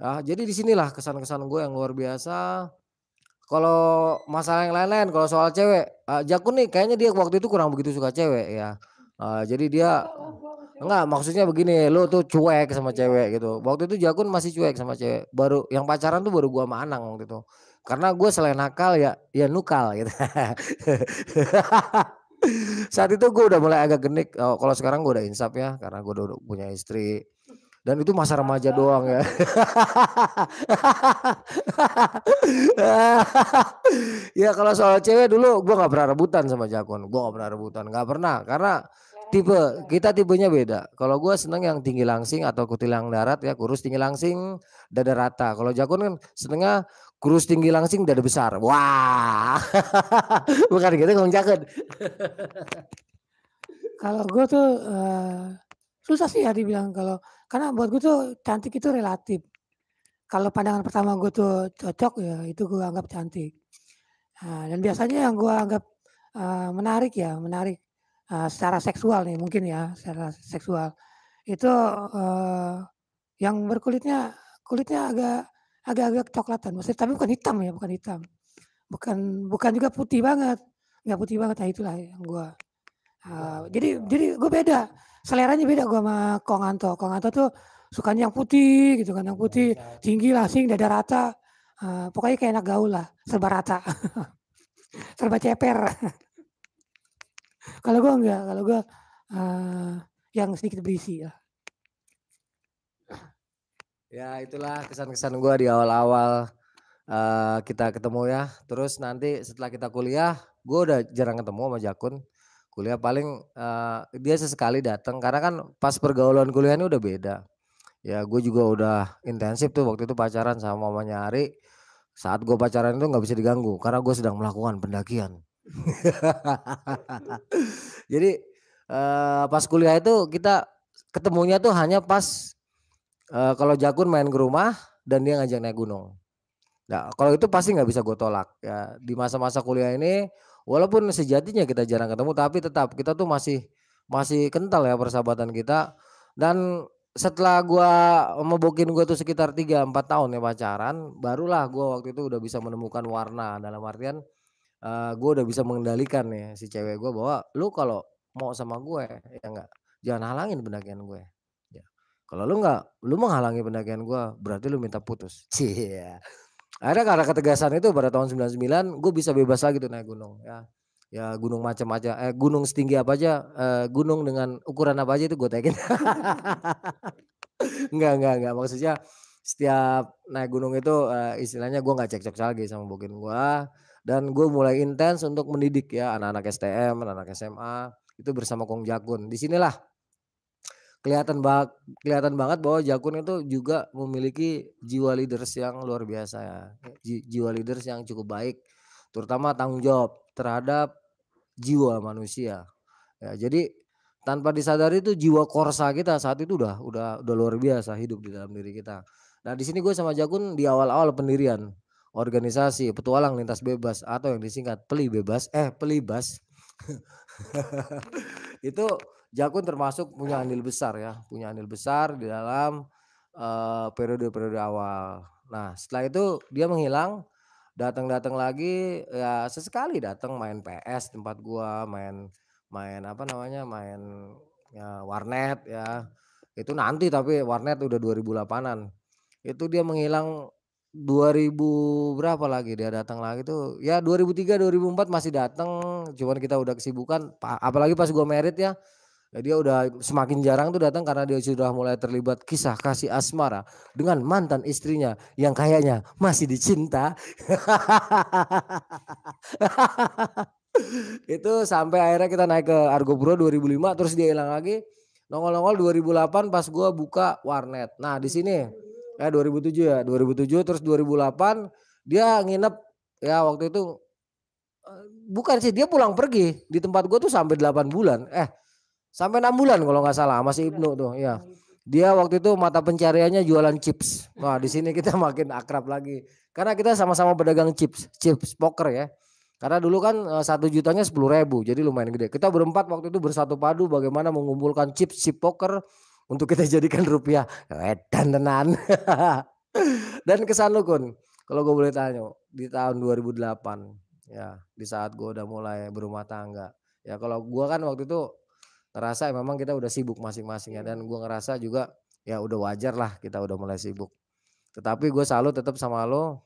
Ah, jadi di sinilah kesan-kesan gue yang luar biasa. Kalau masalah yang lain-lain, kalau soal cewek, Jakun nih kayaknya dia waktu itu kurang begitu suka cewek ya. Jadi dia enggak maksudnya begini, lu tuh cuek sama cewek gitu. Waktu itu Jakun masih cuek sama cewek. Baru yang pacaran tuh baru gua sama Anang waktu itu. Karena gue selain nakal ya nukal gitu. Saat itu gue udah mulai agak genik. Kalau sekarang gue udah insaf ya, karena gue udah punya istri. Dan itu masa remaja doang ya. Ya kalau soal cewek dulu gue nggak pernah rebutan sama Jakun. Gue nggak pernah rebutan, nggak pernah. Karena kita tipenya beda. Kalau gue seneng yang tinggi langsing atau kutilang darat ya, kurus tinggi langsing, dada rata. Kalau Jakun kan senengnya kurus tinggi langsing, dada besar. Wah, bukan gitu ngomong Jakun. Kalau gue tuh susah sih ya dibilang karena buat gue tuh cantik itu relatif. Kalau pandangan pertama gue tuh cocok ya itu gue anggap cantik. Dan biasanya yang gue anggap menarik secara seksual nih mungkin ya, secara seksual itu yang kulitnya agak-agak coklatan, maksudnya tapi bukan hitam ya, bukan hitam. Bukan bukan juga putih banget, nggak putih banget. Nah itulah yang gue jadi gue beda, seleranya beda gue sama Kong Anto. Kong Anto tuh sukanya yang putih gitu kan, yang putih, tinggi, langsing, dada rata, pokoknya kayak anak gaul lah, serba rata, serba ceper. Kalau gue enggak, kalau gue yang sedikit berisi ya. Ya itulah kesan-kesan gue di awal-awal kita ketemu ya. Terus nanti setelah kita kuliah, gue udah jarang ketemu sama Jakun. Kuliah paling dia sesekali datang karena kan pas pergaulan kuliah ini udah beda. Ya gue juga udah intensif tuh waktu itu pacaran sama mamanya Ari. Saat gue pacaran itu nggak bisa diganggu karena gue sedang melakukan pendakian. Jadi pas kuliah itu kita ketemunya tuh hanya pas kalau Jakun main ke rumah dan dia ngajak naik gunung. Nah, kalau itu pasti nggak bisa gue tolak ya di masa-masa kuliah ini walaupun sejatinya kita jarang ketemu tapi tetap kita tuh masih masih kental ya persahabatan kita dan setelah gua mebokin gue tuh sekitar 3-4 tahun ya pacaran barulah gua waktu itu udah bisa menemukan warna dalam artian gue udah bisa mengendalikan nih si cewek gue bahwa lu kalau mau sama gue ya enggak jangan halangin pendakian gue ya. Kalau lu menghalangi pendakian gua, berarti lu minta putus. Cia. Akhirnya karena ketegasan itu pada tahun 99 gue bisa bebas lagi tuh naik gunung ya. Ya gunung macam aja, gunung setinggi apa aja, gunung dengan ukuran apa aja itu gue naikin. Enggak, maksudnya setiap naik gunung itu, istilahnya gue nggak cekcok lagi sama bokin gua, dan gue mulai intens untuk mendidik ya anak-anak STM, anak-anak SMA, itu bersama Kong Jakun. Di sinilah kelihatan kelihatan banget bahwa Jakun itu juga memiliki jiwa leaders yang luar biasa ya, jiwa leaders yang cukup baik, terutama tanggung jawab terhadap jiwa manusia. Ya, jadi tanpa disadari itu jiwa korsa kita saat itu udah luar biasa hidup di dalam diri kita. Nah, di sini gue sama Jakun di awal-awal pendirian organisasi Petualang Lintas Bebas atau yang disingkat Pelibas. Itu Jakun termasuk punya andil besar ya, punya andil besar di dalam periode-periode awal. Nah, setelah itu dia menghilang, datang lagi ya sesekali datang main PS tempat gua, main main apa namanya, main ya warnet ya. Itu nanti tapi warnet udah 2008-an. Itu dia menghilang 2000 berapa lagi dia datang lagi tuh, ya 2003, 2004 masih datang, cuman kita udah kesibukan, apalagi pas gua merit ya. Ya dia udah semakin jarang tuh datang karena dia sudah mulai terlibat kisah kasih asmara dengan mantan istrinya yang kayaknya masih dicinta. Itu sampai akhirnya kita naik ke Argo Pro 2005 terus dia hilang lagi. Nongol-nongol 2008 pas gua buka warnet. Nah, di sini 2007 ya, 2007 terus 2008 dia nginep ya waktu itu bukan sih dia pulang pergi di tempat gua tuh sampai 8 bulan. Sampai 6 bulan kalau nggak salah masih Ibnu tuh ya. Dia waktu itu mata pencariannya jualan chips. Wah, di sini kita makin akrab lagi. Karena kita sama-sama pedagang chips poker ya. Karena dulu kan 1 jutanya 10.000, jadi lumayan gede. Kita berempat waktu itu bersatu padu bagaimana mengumpulkan chips chip poker untuk kita jadikan rupiah. Edan tenan. Dan kesan lu Kun, kalau gue boleh tanya, di tahun 2008 ya, di saat gue udah mulai berumah tangga. Ya kalau gue kan waktu itu ngerasa memang kita udah sibuk masing-masing ya, dan gue ngerasa juga ya udah wajar lah kita udah mulai sibuk. Tetapi gue selalu tetap sama lo,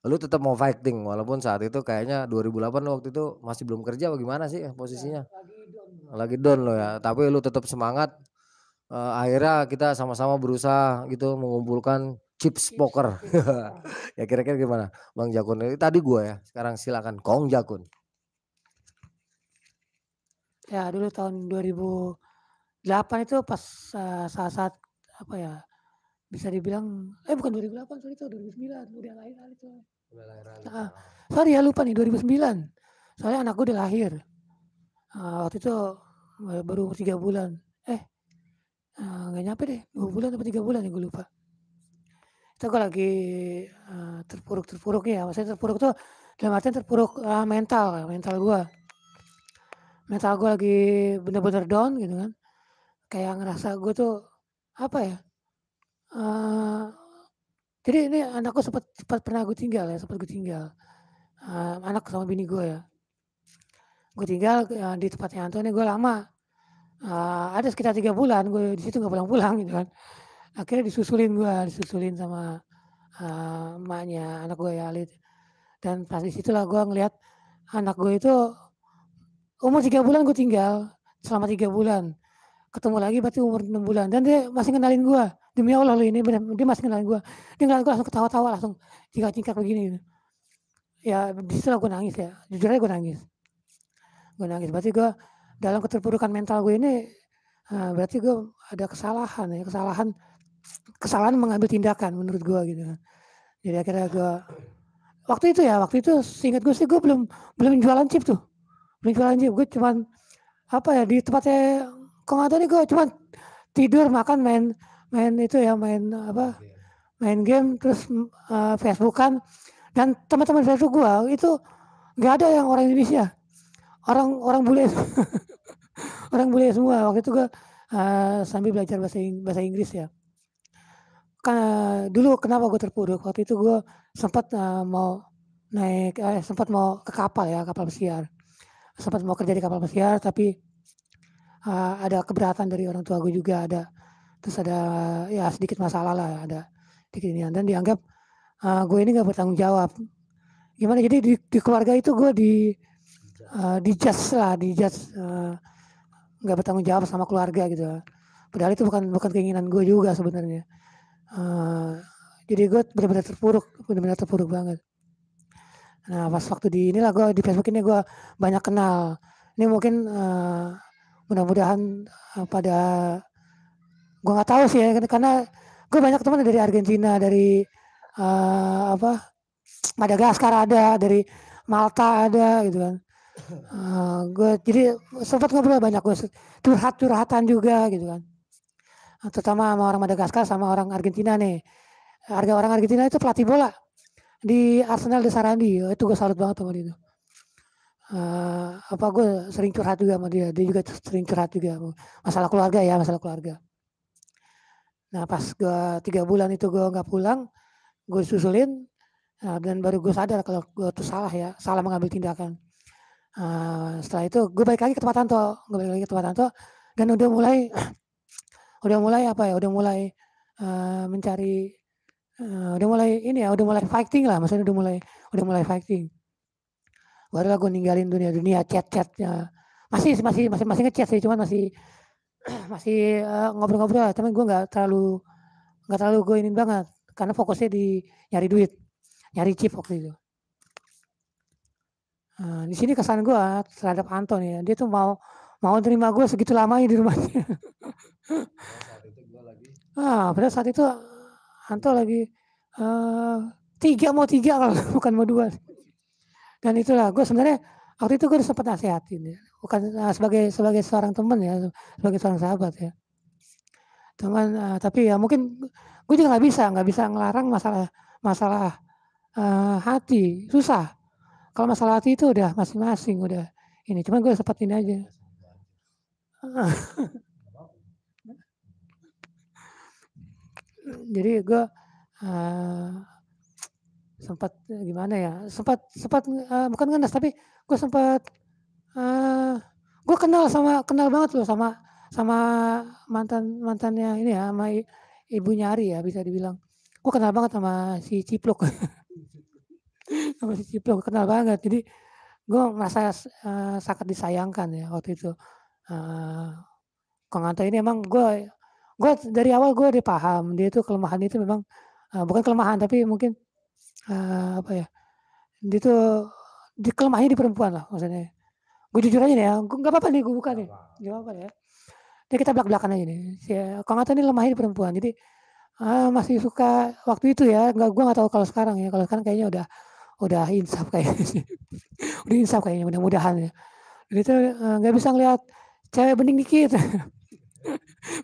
lu tetap mau fighting walaupun saat itu kayaknya 2008 lo waktu itu masih belum kerja apa gimana sih posisinya? Lagi down lo ya, tapi lu tetap semangat. Akhirnya kita sama-sama berusaha gitu mengumpulkan chips poker. Ya kira-kira gimana Bang Jakun? Tadi gue ya, sekarang silakan Kong Jakun. Ya dulu tahun 2008 itu pas saat-saat apa ya, bisa dibilang bukan 2008 sorry itu 2009 udah lahir kali itu. Sorry ya lupa nih 2009. Soalnya anak gue udah lahir. Waktu itu baru 3 bulan. Nggak nyampe deh 2 bulan atau 3 bulan ya gue lupa. Itu gue lagi terpuruk-terpuruknya ya. Maksudnya terpuruk tuh dalam artian terpuruk mental gue. Mental gue lagi bener-bener down gitu kan. Kayak ngerasa gue tuh apa ya, jadi ini anakku sempat pernah gue tinggal ya, sempat gue tinggal. Anak sama bini gue ya. Gue tinggal di tempatnya Anto ini gue lama. Ada sekitar 3 bulan gue di situ nggak pulang-pulang gitu kan. Akhirnya disusulin sama emaknya anak gue ya Alit. Dan pas di situlah gue ngelihat anak gue itu umur 3 bulan gue tinggal selama 3 bulan. Ketemu lagi berarti umur 6 bulan dan dia masih ngenalin gue. Demi Allah loh ini bener, dia masih ngenalin gue. Dia ngenalin gue langsung ketawa-tawa langsung tingkat-tingkat begini gitu. Ya di situ gue nangis ya, jujur aja gue nangis. Berarti gue dalam keterpurukan mental gue ini berarti gue ada kesalahan mengambil tindakan menurut gue gitu kan. Jadi akhirnya gue waktu itu seingat gue sih gue belum jualan chip tuh. Belum jualan chip, gue cuman apa ya di tempatnya Kong Anto nih gue cuman tidur makan main itu ya main game terus Facebookan dan teman-teman Facebook gue itu nggak ada yang orang Indonesia, orang bule orang bule semua. Waktu itu gue sambil belajar bahasa Inggris ya. Dulu kenapa gue terpuruk waktu itu gue sempat mau naik sempat mau ke kapal pesiar, sempat mau kerja di kapal pesiar tapi ada keberatan dari orang tua gue juga ada. terus ada ya sedikit masalah lah, ada sedikit ini dan dianggap gue ini nggak bertanggung jawab. Gimana? Jadi di keluarga itu gue dijudge lah, nggak bertanggung jawab sama keluarga gitu. Padahal itu bukan keinginan gue juga sebenarnya. Jadi gue benar-benar terpuruk banget. Nah pas waktu di inilah gue di Facebook ini gue banyak kenal. Ini mungkin mudah-mudahan pada gue nggak tahu sih ya karena gue banyak teman dari Argentina, dari Madagaskar ada, dari Malta ada gitu kan. Gue jadi sempat ngobrol banyak, gue curhatan juga gitu kan. Terutama sama orang Madagaskar sama orang Argentina nih. Orang Argentina itu pelatih bola di Arsenal de Sarandi, itu gue salut banget sama dia. Gue sering curhat juga sama dia juga sering curhat juga masalah keluarga. Nah pas gue 3 bulan itu gue nggak pulang, gue susulin dan baru gue sadar kalau gue tuh salah mengambil tindakan. Setelah itu gue balik lagi ke tempat Tanto, dan udah mulai mencari, udah mulai fighting lah, maksudnya udah mulai fighting. Barulah gue ninggalin dunia chat-chatnya. Masih ngechat sih, cuman masih ngobrol-ngobrol, cuman gue nggak terlalu gue ini banget karena fokusnya di nyari duit, nyari chip waktu itu. Di sini kesan gue terhadap Anton ya, dia tuh mau terima gue segitu lamanya di rumahnya. Pada saat itu Anto lagi 3 kalau bukan mau 2. Dan itulah gue sebenarnya waktu itu gue sempat nasihatin ya, bukan sebagai seorang teman ya, sebagai seorang sahabat ya. Teman tapi ya mungkin gue juga nggak bisa ngelarang masalah hati, susah. Kalau masalah hati itu udah masing-masing udah ini, cuman gue seperti ini aja. Jadi gue sempat gimana ya, bukan ngenes tapi gue sempat gue kenal banget loh sama mantannya ini ya, sama ibunya Ari ya bisa dibilang. Gue kenal banget sama si Cipluk. Sama si Cipluk kenal banget. Jadi gue merasa sangat disayangkan ya waktu itu. Kang Anto ini emang gue dari awal gue udah paham dia itu kelemahan itu memang bukan kelemahan tapi mungkin dia tuh kelemahannya di perempuan lah maksudnya. Gue jujur aja nih ya, gue nggak apa-apa nih gue buka nih, nggak apa-apa ya. Jadi kita belak-belakan aja nih. Kang Anto ini lemahnya di perempuan, jadi masih suka waktu itu ya, gue nggak tahu kalau sekarang ya. Kalau sekarang kayaknya udah insaf kayaknya sih. Udah insaf kayaknya, mudah-mudahan ya. Jadi itu nggak bisa ngeliat cewek bening dikit.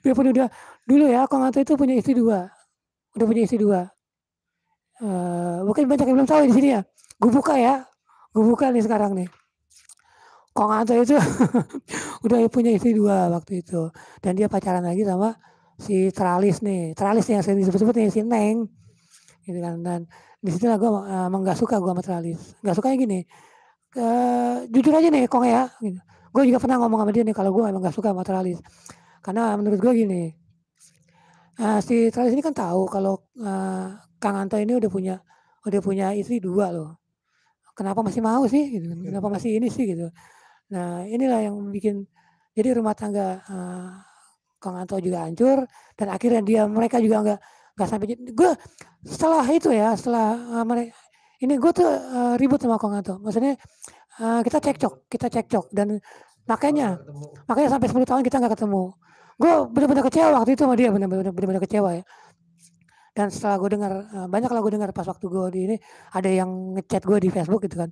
Biarpun udah dulu ya, Kang Anto itu punya istri 2. Udah punya istri 2. Mungkin banyak yang belum tahu di sini ya. Gue buka nih sekarang nih. Kang Anto itu udah punya istri 2 waktu itu. Dan dia pacaran lagi sama si Tralis nih yang sering disebut-sebut nih, si Neng. Gitu kan. Dan disitulah gue emang gak suka gue sama Tralis. Gak sukanya gini. Jujur aja nih Kong ya. Gitu. Gue juga pernah ngomong sama dia nih kalau gue emang gak suka sama Tralis. Karena menurut gue gini. Si Tralis ini kan tahu kalau Kang Anto ini udah punya istri 2 loh. Kenapa masih mau sih? Gitu. Kenapa masih ini sih gitu. Nah inilah yang bikin jadi rumah tangga Kang Anto juga hancur dan akhirnya mereka juga nggak sampai. Gue setelah itu ya mereka ini gue tuh ribut sama Kang Anto. Maksudnya kita cekcok dan makanya sampai 10 tahun kita nggak ketemu. Gue benar-benar kecewa waktu itu sama dia, benar-benar kecewa ya. Dan setelah gue dengar banyak lah gue dengar pas waktu gue di ini ada yang ngechat gue di Facebook gitu kan.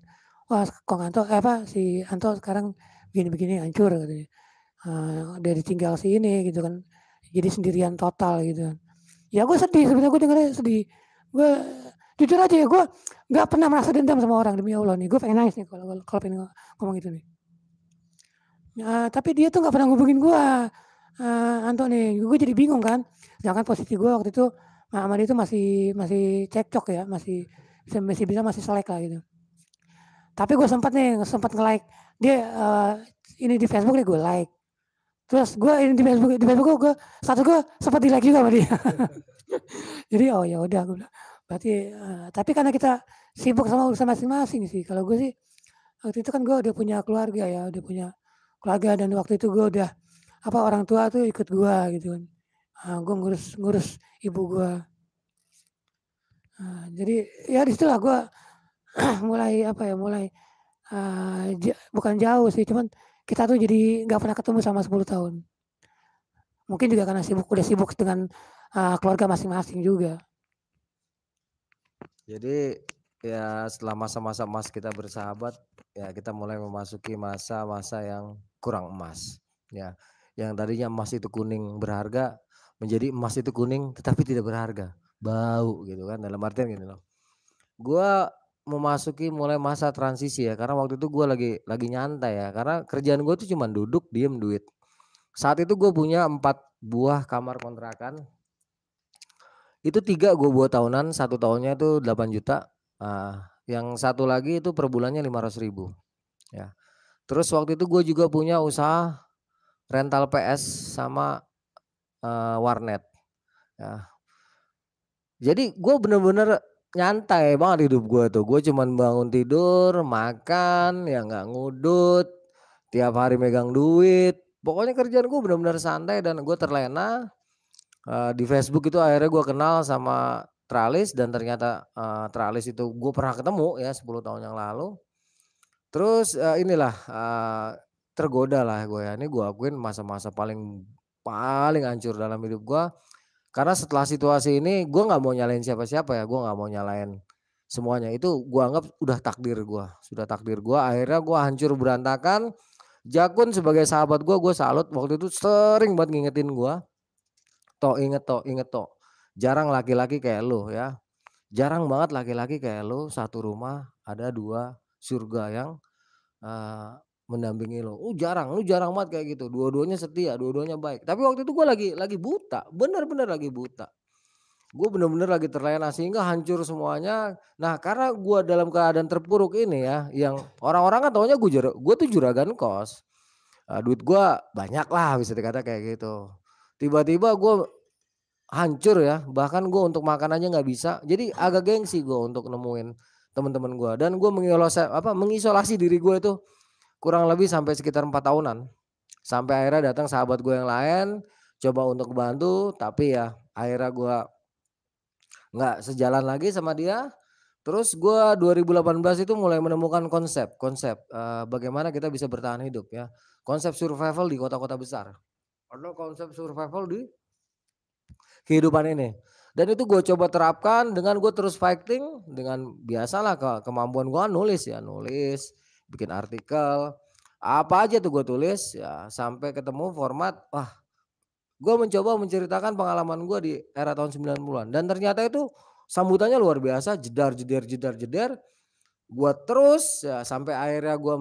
Wah Kang Anto si Anto sekarang begini-begini hancur katanya. Dia ditinggal si ini gitu kan. Jadi sendirian total gitu kan. Ya gue sedih sebenarnya, gue dengarnya sedih. Gue jujur aja ya, gue nggak pernah merasa dendam sama orang demi Allah nih. Gue pengen nangis nih kalau pengen ngomong itu nih. Tapi dia tuh nggak pernah ngubungin gue, Anto nih. Gue jadi bingung kan. Sedangkan posisi gue waktu itu sama dia itu masih cekcok ya, masih bisa masih selek lah gitu. Tapi gue sempat nge-like dia ini di Facebook nih gue like. Terus gue ini di Facebook gue status gue sempat di like juga sama dia. Jadi oh ya udah gue bilang. Berarti tapi karena kita sibuk sama urusan masing-masing sih. Kalau gue sih waktu itu kan gue udah punya keluarga ya, udah punya keluarga dan waktu itu gue udah orang tua tuh ikut gue gitu kan. Gue ngurus ibu gue. Jadi ya disitulah gue mulai mulai bukan jauh sih, cuman kita tuh jadi nggak pernah ketemu sama 10 tahun. Mungkin juga karena udah sibuk dengan keluarga masing-masing juga. Jadi ya setelah masa-masa emas kita bersahabat, ya kita mulai memasuki masa-masa yang kurang emas. Ya, yang tadinya emas itu kuning berharga, menjadi emas itu kuning tetapi tidak berharga, bau gitu kan. Dalam artian gini loh. Gua memasuki mulai masa transisi ya, karena waktu itu gua lagi nyantai ya, karena kerjaan gue tuh cuma duduk, diem, duit. Saat itu gue punya 4 buah kamar kontrakan. Itu 3 gue buat tahunan, 1 tahunnya itu 8 juta. Yang satu lagi itu per bulannya 500.000 ya. Terus waktu itu gue juga punya usaha rental PS sama warnet ya. Jadi gue bener-bener nyantai banget hidup gue tuh. Gue cuman bangun tidur, makan, ya nggak ngudut, tiap hari megang duit. Pokoknya kerjaan gue bener-bener santai dan gue terlena. Di Facebook itu akhirnya gue kenal sama Tralis dan ternyata Tralis itu gue pernah ketemu ya 10 tahun yang lalu. Terus inilah tergoda lah gue ya. Ini gue akuin masa-masa paling paling hancur dalam hidup gue. Karena setelah situasi ini gue nggak mau nyalain siapa-siapa ya. Gue nggak mau nyalain semuanya. Itu gue anggap udah takdir gue. Sudah takdir gue. Akhirnya gue hancur berantakan. Jakun sebagai sahabat gue salut. Waktu itu sering banget ngingetin gue. Inget toh. Jarang laki-laki kayak lu ya. Jarang banget laki-laki kayak lu satu rumah ada 2 surga yang mendampingi lu. Lu jarang banget kayak gitu. Dua-duanya setia, dua-duanya baik. Tapi waktu itu gue lagi buta, bener-bener lagi buta. Gue bener-bener lagi terlena sehingga hancur semuanya. Nah karena gue dalam keadaan terpuruk ini ya, yang orang-orang kan taunya gue tuh juragan kos. Duit gue banyak lah bisa dikata kayak gitu. Tiba-tiba gue hancur ya, bahkan gue untuk makan aja nggak bisa. Jadi agak gengsi gue untuk nemuin teman-teman gue dan gue mengisolasi diri gue itu kurang lebih sampai sekitar 4 tahunan. Sampai akhirnya datang sahabat gue yang lain coba untuk bantu, tapi ya akhirnya gue nggak sejalan lagi sama dia. Terus gue 2018 itu mulai menemukan konsep bagaimana kita bisa bertahan hidup ya. Konsep survival di kota-kota besar. Ada konsep survival di kehidupan ini. Dan itu gue coba terapkan dengan gue terus fighting dengan biasalah kemampuan gue nulis, bikin artikel, apa aja tuh gue tulis ya sampai ketemu format. Gue mencoba menceritakan pengalaman gue di era tahun 90-an dan ternyata itu sambutannya luar biasa, jedar. Gue terus ya sampai akhirnya gue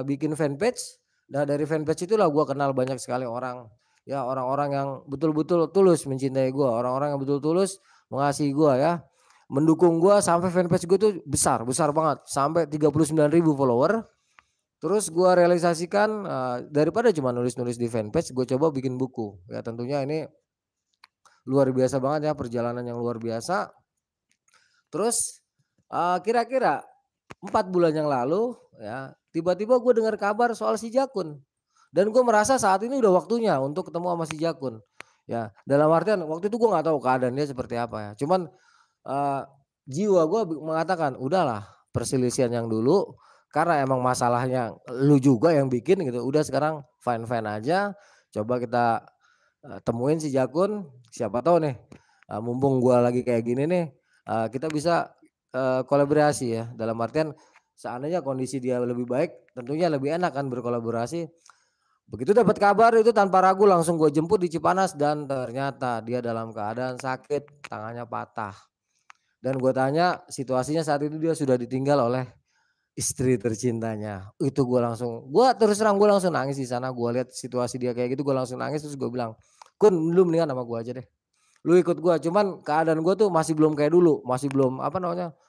bikin fanpage. Nah dari fanpage itulah gue kenal banyak sekali orang. Ya orang-orang yang betul-betul tulus mencintai gue, orang-orang yang betul tulus mengasihi gue ya. Mendukung gue sampai fanpage gue tuh besar banget. Sampai 39.000 follower. Terus gue realisasikan daripada cuma nulis-nulis di fanpage, gue coba bikin buku. Ya tentunya ini luar biasa banget ya, perjalanan yang luar biasa. Terus kira-kira 4 bulan yang lalu ya tiba-tiba gue dengar kabar soal si Jakun. Dan gue merasa saat ini udah waktunya untuk ketemu sama si Jakun. Ya dalam artian waktu itu gue gak tahu keadaan dia seperti apa ya. Cuman jiwa gue mengatakan udahlah perselisihan yang dulu. Karena emang masalahnya lu juga yang bikin gitu. Udah sekarang fine-fine aja. Coba kita temuin si Jakun. Siapa tahu nih mumpung gue lagi kayak gini nih. Kita bisa kolaborasi ya. Dalam artian seandainya kondisi dia lebih baik. Tentunya lebih enak kan berkolaborasi. Begitu dapat kabar itu tanpa ragu langsung gue jemput di Cipanas. Dan ternyata dia dalam keadaan sakit. Tangannya patah. Dan gue tanya situasinya saat itu dia sudah ditinggal oleh istri tercintanya. Itu gue terus terang gue langsung nangis di sana. Gue lihat situasi dia kayak gitu, gue langsung nangis terus gue bilang, Kun, lu mendingan sama gue aja deh. Lu ikut gue, cuman keadaan gue tuh masih belum kayak dulu, masih belum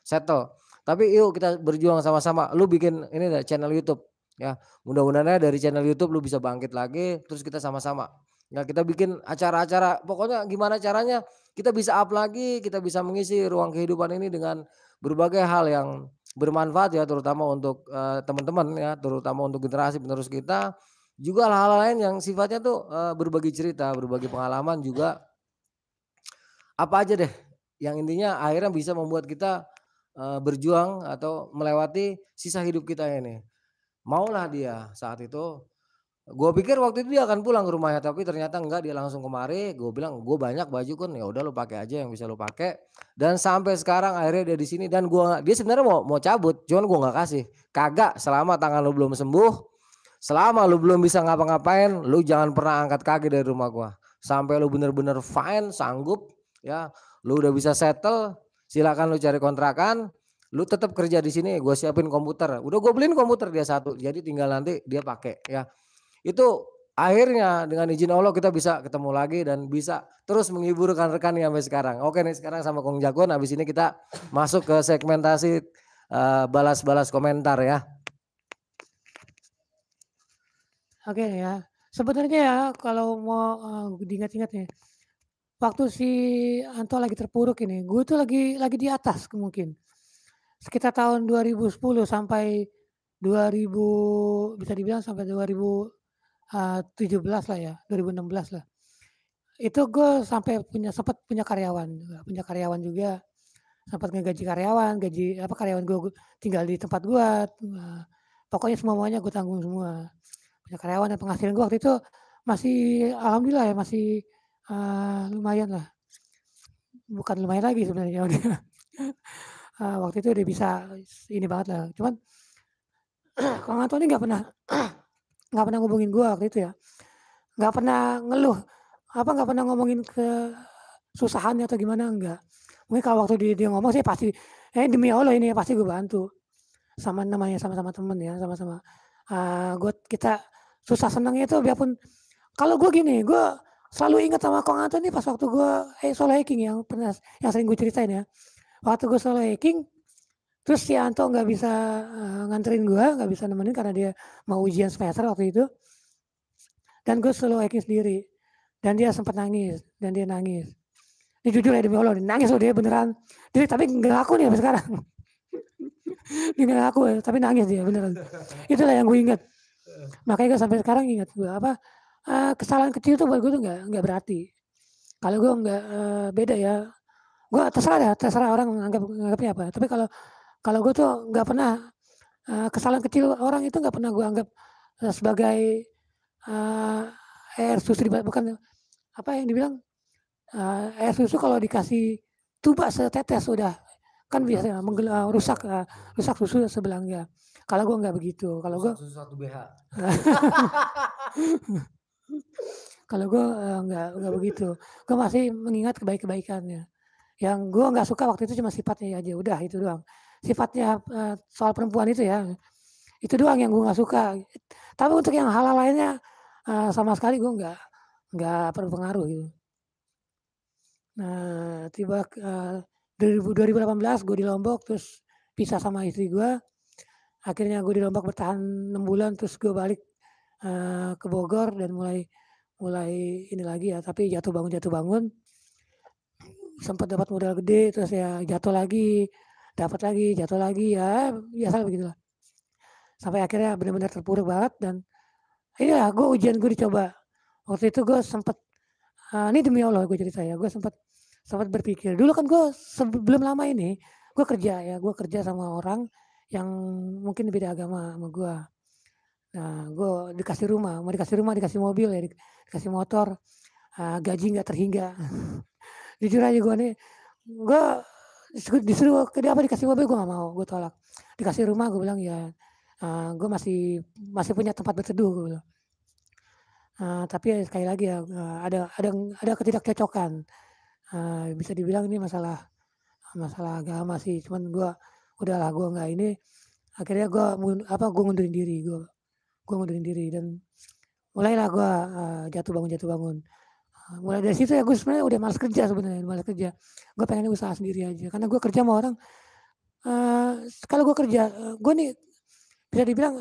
settle. Tapi yuk kita berjuang sama-sama. Lu bikin ini deh channel YouTube. ya. Mudah-mudahan dari channel YouTube lu bisa bangkit lagi, terus kita sama-sama. Ya kita bikin acara-acara, pokoknya gimana caranya kita bisa up lagi, kita bisa mengisi ruang kehidupan ini dengan berbagai hal yang bermanfaat ya, terutama untuk teman-teman ya, terutama untuk generasi penerus kita. Juga hal-hal lain yang sifatnya tuh berbagi cerita, berbagi pengalaman juga apa aja deh, yang intinya akhirnya bisa membuat kita berjuang atau melewati sisa hidup kita ini. Maulah dia saat itu, gue pikir waktu itu dia akan pulang ke rumahnya, tapi ternyata enggak, dia langsung kemari. Gue bilang, "Gue banyak baju Kun, ya udah lu pakai aja yang bisa lu pakai." Dan sampai sekarang akhirnya dia di sini dan dia sebenarnya mau cabut, cuman gue nggak kasih. "Kagak, selama tangan lu belum sembuh, selama lu belum bisa ngapa-ngapain, lu jangan pernah angkat kaki dari rumah gua. Sampai lu bener-bener fine, sanggup, ya, lu udah bisa settle, silakan lu cari kontrakan, lu tetap kerja di sini, gua siapin komputer." Udah gue beliin komputer dia satu, jadi tinggal nanti dia pakai, ya. Itu akhirnya dengan izin Allah kita bisa ketemu lagi dan bisa terus menghibur rekan-rekan nih sampai sekarang. Oke nih sekarang sama Kong Jagon, habis ini kita masuk ke segmentasi balas-balas komentar ya. Oke ya, sebenarnya ya kalau mau, diingat-ingat nih, waktu si Anto lagi terpuruk ini, gue tuh lagi di atas mungkin. Sekitar tahun 2010 sampai 2000, bisa dibilang sampai 2017 lah ya, 2016 lah. Itu gue sampai sempat punya karyawan juga, sempat ngegaji karyawan, gaji apa, karyawan gue tinggal di tempat gue, pokoknya semuanya gue tanggung semua. Punya karyawan dan penghasilan gue waktu itu masih alhamdulillah ya masih, lumayan lah, bukan lumayan lagi sebenarnya udah, waktu itu udah bisa ini banget lah. Cuman Kang Anto ini nggak pernah ngubungin gue waktu itu ya, nggak pernah ngeluh, nggak pernah ngomongin kesusahannya atau gimana, enggak. Mungkin kalau waktu dia ngomong sih pasti, demi Allah ini pasti gue bantu. Sama namanya sama-sama temen ya, sama-sama, kita susah senangnya itu biarpun kalau gue gini, gue selalu ingat sama Kang Anto nih pas waktu gue solo hiking yang sering gue ceritain ya. Waktu gue solo hiking, terus si Anto nggak bisa, nganterin gue, nggak bisa nemenin karena dia mau ujian semester waktu itu. Dan gue solo hiking sendiri. Dan dia sempat nangis, dan dia nangis. Ini jujur ya demi Allah, dia nangis loh dia beneran. Dia tapi nggak ngaku nih sampai sekarang. Dia nggak ngaku ya, tapi nangis dia beneran. Itulah yang gue ingat. Makanya gue sampai sekarang ingat gue kesalahan kecil tuh buat gue tuh nggak berarti. Kalau gue nggak, beda ya. Gue terserah orang nganggapnya apa. Tapi kalau kalau gue tuh nggak pernah, kesalahan kecil orang itu nggak pernah gue anggap, sebagai, eee, air susu bukan apa yang dibilang, air susu kalau dikasih tuba setetes udah, kan biasanya rusak susu sebelangnya. Kalau gue nggak begitu, kalau gue Rusak susu 1 BH. kalau gue, nggak begitu. Gue masih mengingat kebaikannya. Yang gue nggak suka waktu itu cuma sifatnya aja, udah itu doang. Sifatnya, soal perempuan itu ya, itu doang yang gue nggak suka. Tapi untuk yang hal-hal lainnya, sama sekali gue nggak berpengaruh gitu. Nah, 2018 gue di Lombok, terus pisah sama istri gue. Akhirnya gue di Lombok bertahan 6 bulan, terus gue balik, ke Bogor dan mulai mulai ini lagi ya, tapi jatuh bangun. Sempat dapat modal gede, terus ya jatuh lagi, dapat lagi, jatuh lagi, ya biasalah begitulah. Sampai akhirnya benar-benar terpuruk banget dan inilah gue ujian gue dicoba. Waktu itu gue sempat, ini demi Allah gue cerita ya, gue sempat sempat berpikir, dulu kan gue sebelum lama ini, gue kerja sama orang yang mungkin beda agama sama gue. Nah, gue dikasih rumah, dikasih mobil ya, dikasih motor, gaji nggak terhingga. Jujur aja gue nih, gue disuruh dikasih mobil gue nggak mau, gue tolak. Dikasih rumah gue bilang ya, gue masih punya tempat berteduh gue bilang. Tapi ya sekali lagi ya, ada ketidakcocokan. Bisa dibilang ini masalah masalah agama sih, cuman udahlah gue nggak ini, akhirnya gue ngundurin diri, gue ngundurin diri dan mulailah gue, jatuh bangun. Mulai dari situ ya gue sebenarnya udah malas kerja. Gue pengennya usaha sendiri aja, karena gue kerja sama orang, kalau gue kerja, gue nih bisa dibilang,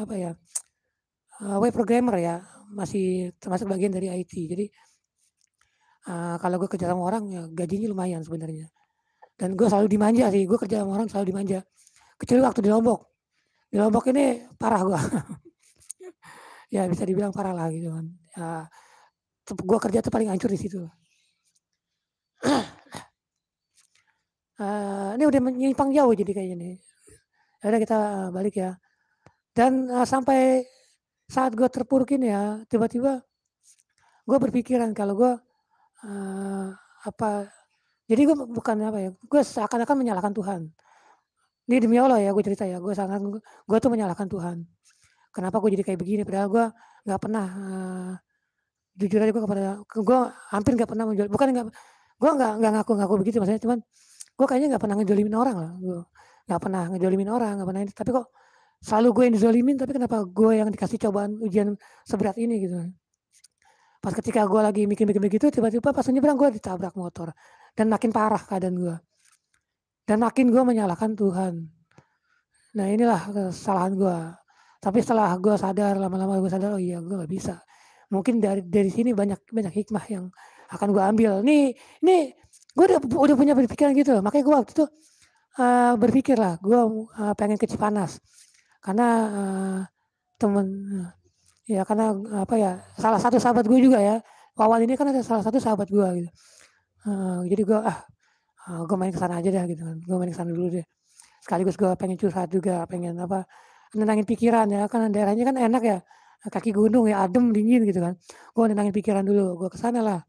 apa ya, web programmer ya, masih termasuk bagian dari IT. Jadi, kalau gue kerja sama orang ya gajinya lumayan sebenarnya. Dan gue selalu dimanja sih, gue kerja sama orang selalu dimanja. Kecuali waktu di Lombok. Di Lombok ini parah gue. Ya bisa dibilang parah lah gitu kan. Ya, gue kerja tuh paling hancur di situ. Ini udah menyimpang jauh jadi kayaknya nih. Ya udah kita balik ya. Dan sampai saat gue terpuruk ini ya, tiba-tiba gue berpikiran kalau gue apa, jadi gue bukan apa ya, gue seakan-akan menyalahkan Tuhan. Ini demi Allah ya gue cerita ya, gue tuh menyalahkan Tuhan. Kenapa gue jadi kayak begini? Padahal gue nggak pernah, jujur aja gue hampir nggak pernah bukan nggak ngaku-ngaku begitu maksudnya, cuman gue kayaknya nggak pernah ngejolimin orang lah, gue nggak pernah ngejolimin orang, nggak pernah ini, tapi kok selalu gue yang dizolimin, tapi kenapa gue yang dikasih cobaan ujian seberat ini gitu. Pas ketika gue lagi mikir-mikir begitu, tiba-tiba pas nyebrang gue ditabrak motor dan makin parah keadaan gue dan makin gue menyalahkan Tuhan. Nah inilah kesalahan gue. Tapi setelah gue sadar, lama-lama gue sadar, oh iya gue gak bisa. Mungkin dari sini banyak hikmah yang akan gue ambil. Nih gue udah punya berpikiran gitu. Makanya gue waktu itu berpikir lah, gue pengen ke Cipanas. Karena temen, ya karena apa ya, salah satu sahabat gue juga ya. Wawan ini kan ada salah satu sahabat gue gitu. Jadi gue gue main ke sana aja deh gitu kan. Gue main ke sana dulu deh. Sekaligus gue pengen curhat juga, pengen apa, nenangin pikiran ya, kan daerahnya kan enak ya, kaki gunung ya, adem, dingin gitu kan. Gue nenangin pikiran dulu, gue ke sana lah.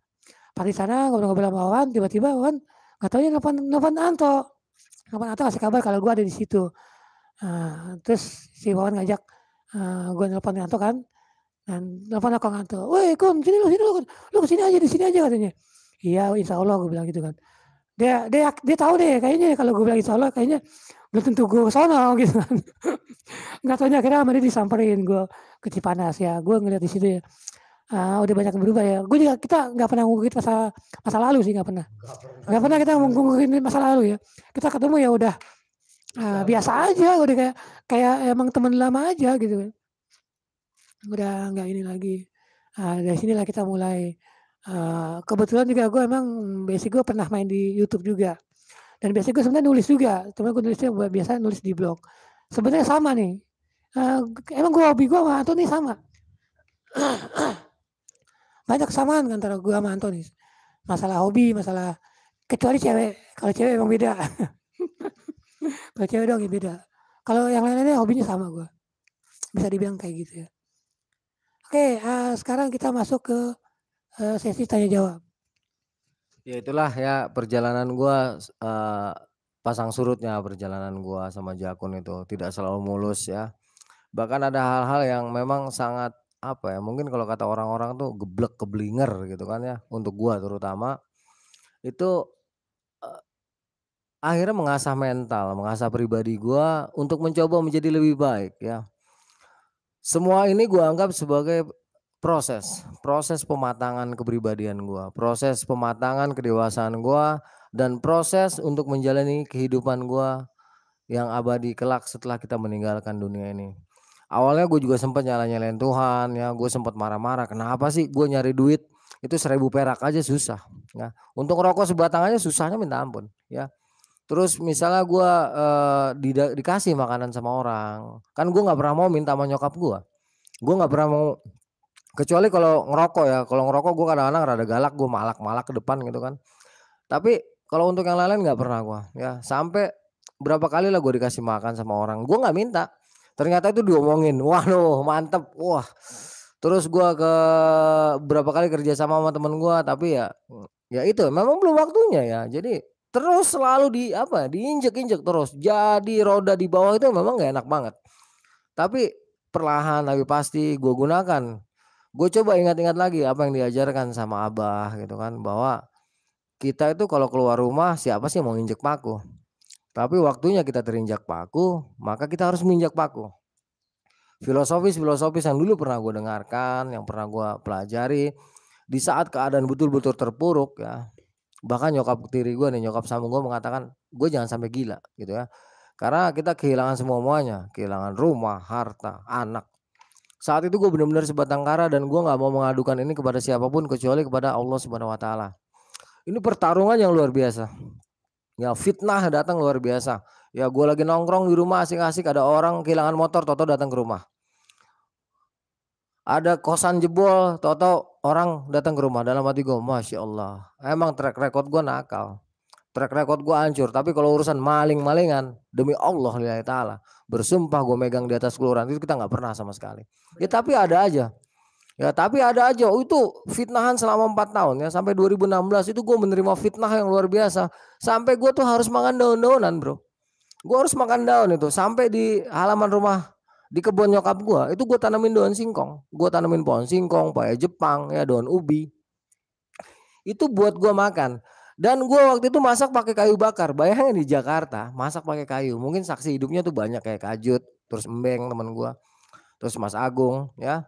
Pas di sana ngobrol-ngobrol sama Wawan, tiba-tiba Wawan nggak taunya nelfon Anto. Nelfon Anto kasih kabar kalau gue ada di situ. Terus si Wawan ngajak gue nelfon Anto kan, dan nelfon aku Anto, "Woi Kun, sini lu, lu kesini aja, di sini aja," katanya. "Iya, insya Allah," gue bilang gitu kan. Dia tahu deh kayaknya kalau gue bilang insya Allah kayaknya belum tentu gue ke sono gitu kan. Nggak taunya akhirnya sama dia disamperin gue ke Cipanas ya. Gue ngeliat di situ ya, udah banyak yang berubah ya. Gue juga, kita nggak pernah ngungkit masa lalu sih, nggak pernah. Nggak pernah kita ngungkit masa lalu ya. Kita ketemu ya udah biasa aja, udah kayak emang teman lama aja gitu kan. Udah nggak ini lagi. Dari sinilah kita mulai. Kebetulan juga gue emang basic gue pernah main di YouTube juga. Dan biasanya gue sebenarnya nulis juga, cuma gue nulisnya biasa nulis di blog. Sebenarnya sama nih, emang gue hobi gue sama Antoni sama. Banyak kesamaan antara gue sama Antoni. Masalah hobi, masalah, kecuali cewek. Kalau cewek emang beda. Kalau cewek doang yang beda. Kalau yang lain-lainnya hobinya sama gue. Bisa dibilang kayak gitu ya. Oke, sekarang kita masuk ke sesi tanya jawab. Ya itulah ya perjalanan gua, pasang surutnya perjalanan gua sama Jakun itu tidak selalu mulus ya. Bahkan ada hal-hal yang memang sangat apa ya, mungkin kalau kata orang-orang tuh geblek keblinger gitu kan ya, untuk gua terutama. Itu, eee, akhirnya mengasah mental, mengasah pribadi gua untuk mencoba menjadi lebih baik ya. Semua ini gua anggap sebagai proses pematangan kepribadian gua, proses pematangan kedewasaan gua, dan proses untuk menjalani kehidupan gua yang abadi kelak setelah kita meninggalkan dunia ini. Awalnya gue juga sempat nyala-nyalain Tuhan ya, gue sempat marah-marah, "Kenapa sih gue nyari duit itu 1.000 perak aja susah," ya. Untuk rokok sebatang aja susahnya minta ampun, ya. Terus misalnya gue dikasih makanan sama orang, kan gue nggak pernah mau minta sama nyokap gue. Gue nggak pernah mau, kecuali kalau ngerokok ya, kalau ngerokok gue kadang-kadang rada galak, gue malak-malak ke depan gitu kan. Tapi kalau untuk yang lain-lain nggak pernah gue, ya. Sampai berapa kali lah gue dikasih makan sama orang, gue nggak minta, ternyata itu diomongin, waduh mantep, wah. Terus gue berapa kali kerja sama temen gue, tapi ya itu memang belum waktunya ya. Jadi terus selalu diinjek-injek terus, jadi roda di bawah itu memang nggak enak banget. Tapi perlahan tapi pasti gue gunakan. Gue coba ingat-ingat lagi apa yang diajarkan sama abah gitu kan, bahwa kita itu kalau keluar rumah siapa sih mau injek paku. Tapi waktunya kita terinjak paku, maka kita harus menginjak paku. Filosofis-filosofis yang dulu pernah gue dengarkan, yang pernah gue pelajari, di saat keadaan betul-betul terpuruk ya. Bahkan nyokap tiri gue nih, nyokap sambung gue mengatakan, gue jangan sampai gila gitu ya. Karena kita kehilangan semuanya, kehilangan rumah, harta, anak. Saat itu gue benar-benar sebatang kara dan gue nggak mau mengadukan ini kepada siapapun kecuali kepada Allah Subhanahu Wa Taala. Ini pertarungan yang luar biasa. Ya fitnah datang luar biasa. Ya gue lagi nongkrong di rumah asik-asik, ada orang kehilangan motor, toto datang ke rumah. Ada kosan jebol, toto orang datang ke rumah. Dalam hati gue, Masya Allah, emang track record gue nakal. Track record gue hancur, tapi kalau urusan maling-malingan, demi Allah lillahi ta'ala, bersumpah gue megang di atas kelurahan, itu kita nggak pernah sama sekali. Ya tapi ada aja. Ya tapi ada aja, itu fitnahan selama 4 tahun ya, sampai 2016 itu gue menerima fitnah yang luar biasa. Sampai gue tuh harus makan daun-daunan bro. Gue harus makan daun itu, sampai di halaman rumah, di kebun nyokap gue, itu gue tanamin daun singkong. Gue tanamin pohon singkong, paya Jepang, ya daun ubi. Itu buat gue makan. Dan gue waktu itu masak pakai kayu bakar. Bayangin di Jakarta masak pakai kayu. Mungkin saksi hidupnya tuh banyak kayak Kajut, terus Embeng teman gue, terus Mas Agung ya.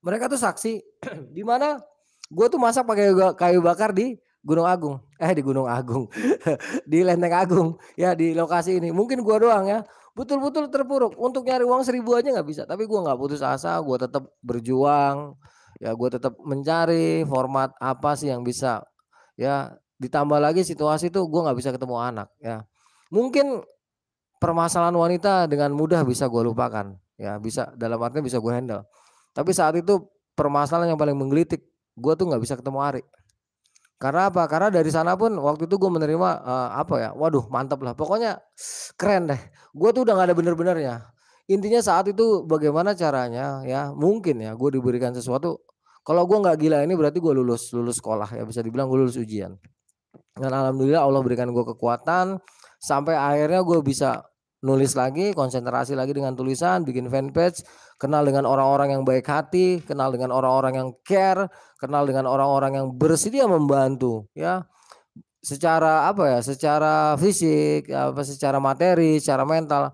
Mereka tuh saksi di mana gue tuh masak pakai kayu bakar di Gunung Agung. Di Gunung Agung. Di Lenteng Agung ya, di lokasi ini. Mungkin gue doang ya. Betul-betul terpuruk. Untuk nyari uang 1.000 aja nggak bisa. Tapi gue nggak putus asa. Gue tetap berjuang. Ya gue tetap mencari format apa sih yang bisa ya. Ditambah lagi situasi tuh gue nggak bisa ketemu anak ya. Mungkin permasalahan wanita dengan mudah bisa gue lupakan ya, bisa dalam artinya bisa gue handle. Tapi saat itu permasalahan yang paling menggelitik, gue tuh nggak bisa ketemu Ari. Karena apa? Karena dari sana pun waktu itu gue menerima waduh mantap lah. Pokoknya keren deh. Gue tuh udah nggak ada bener-benernya. Intinya saat itu bagaimana caranya ya, mungkin ya gue diberikan sesuatu. Kalau gue nggak gila ini berarti gue lulus sekolah ya, bisa dibilang gue lulus ujian. Dan alhamdulillah Allah berikan gue kekuatan sampai akhirnya gue bisa nulis lagi, konsentrasi lagi dengan tulisan, bikin fanpage, kenal dengan orang-orang yang baik hati, kenal dengan orang-orang yang care, kenal dengan orang-orang yang bersedia membantu ya. Secara secara fisik, secara materi, secara mental,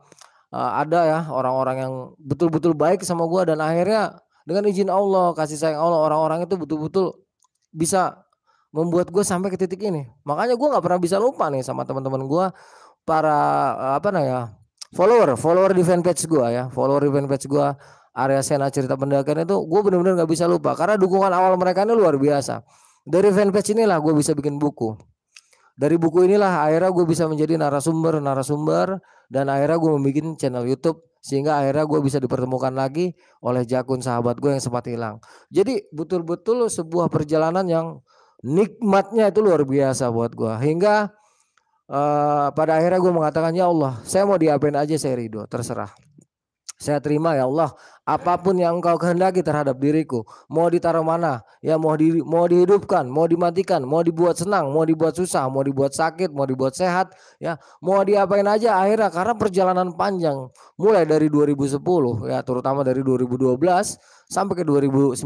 ada ya orang-orang yang betul-betul baik sama gue. Dan akhirnya dengan izin Allah, kasih sayang Allah, orang-orang itu betul-betul bisa membuat gue sampai ke titik ini. Makanya gue nggak pernah bisa lupa nih sama teman-teman gue, para follower di fanpage gue ya, follower di fanpage gue Arya Sena Cerita Pendakian itu, gue benar-benar nggak bisa lupa karena dukungan awal mereka ini luar biasa. Dari fanpage inilah gue bisa bikin buku. Dari buku inilah akhirnya gue bisa menjadi narasumber dan akhirnya gue membuat channel YouTube sehingga akhirnya gue bisa dipertemukan lagi oleh Jakun sahabat gue yang sempat hilang. Jadi betul-betul sebuah perjalanan yang nikmatnya itu luar biasa buat gue, hingga pada akhirnya gue mengatakan, ya Allah, saya mau diapain aja saya ridho, terserah. Saya terima ya Allah, apapun yang engkau kehendaki terhadap diriku, mau ditaruh mana, ya mau dihidupkan, mau dimatikan, mau dibuat senang, mau dibuat susah, mau dibuat sakit, mau dibuat sehat, ya mau diapain aja akhirnya. Karena perjalanan panjang mulai dari 2010 ya, terutama dari 2012 sampai ke 2019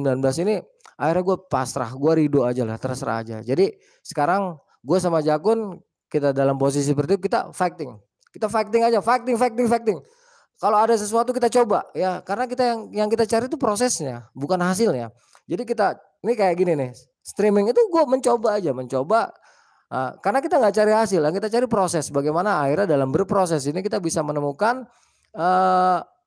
ini, akhirnya gue pasrah, gue ridho aja lah, terserah aja. Jadi sekarang gue sama Jakun, kita dalam posisi seperti itu, kita fighting aja, fighting. Kalau ada sesuatu kita coba ya, karena kita yang kita cari itu prosesnya, bukan hasilnya. Jadi kita ini kayak gini nih, streaming itu gue mencoba, karena kita nggak cari hasil, yang kita cari proses. Bagaimana akhirnya dalam berproses ini kita bisa menemukan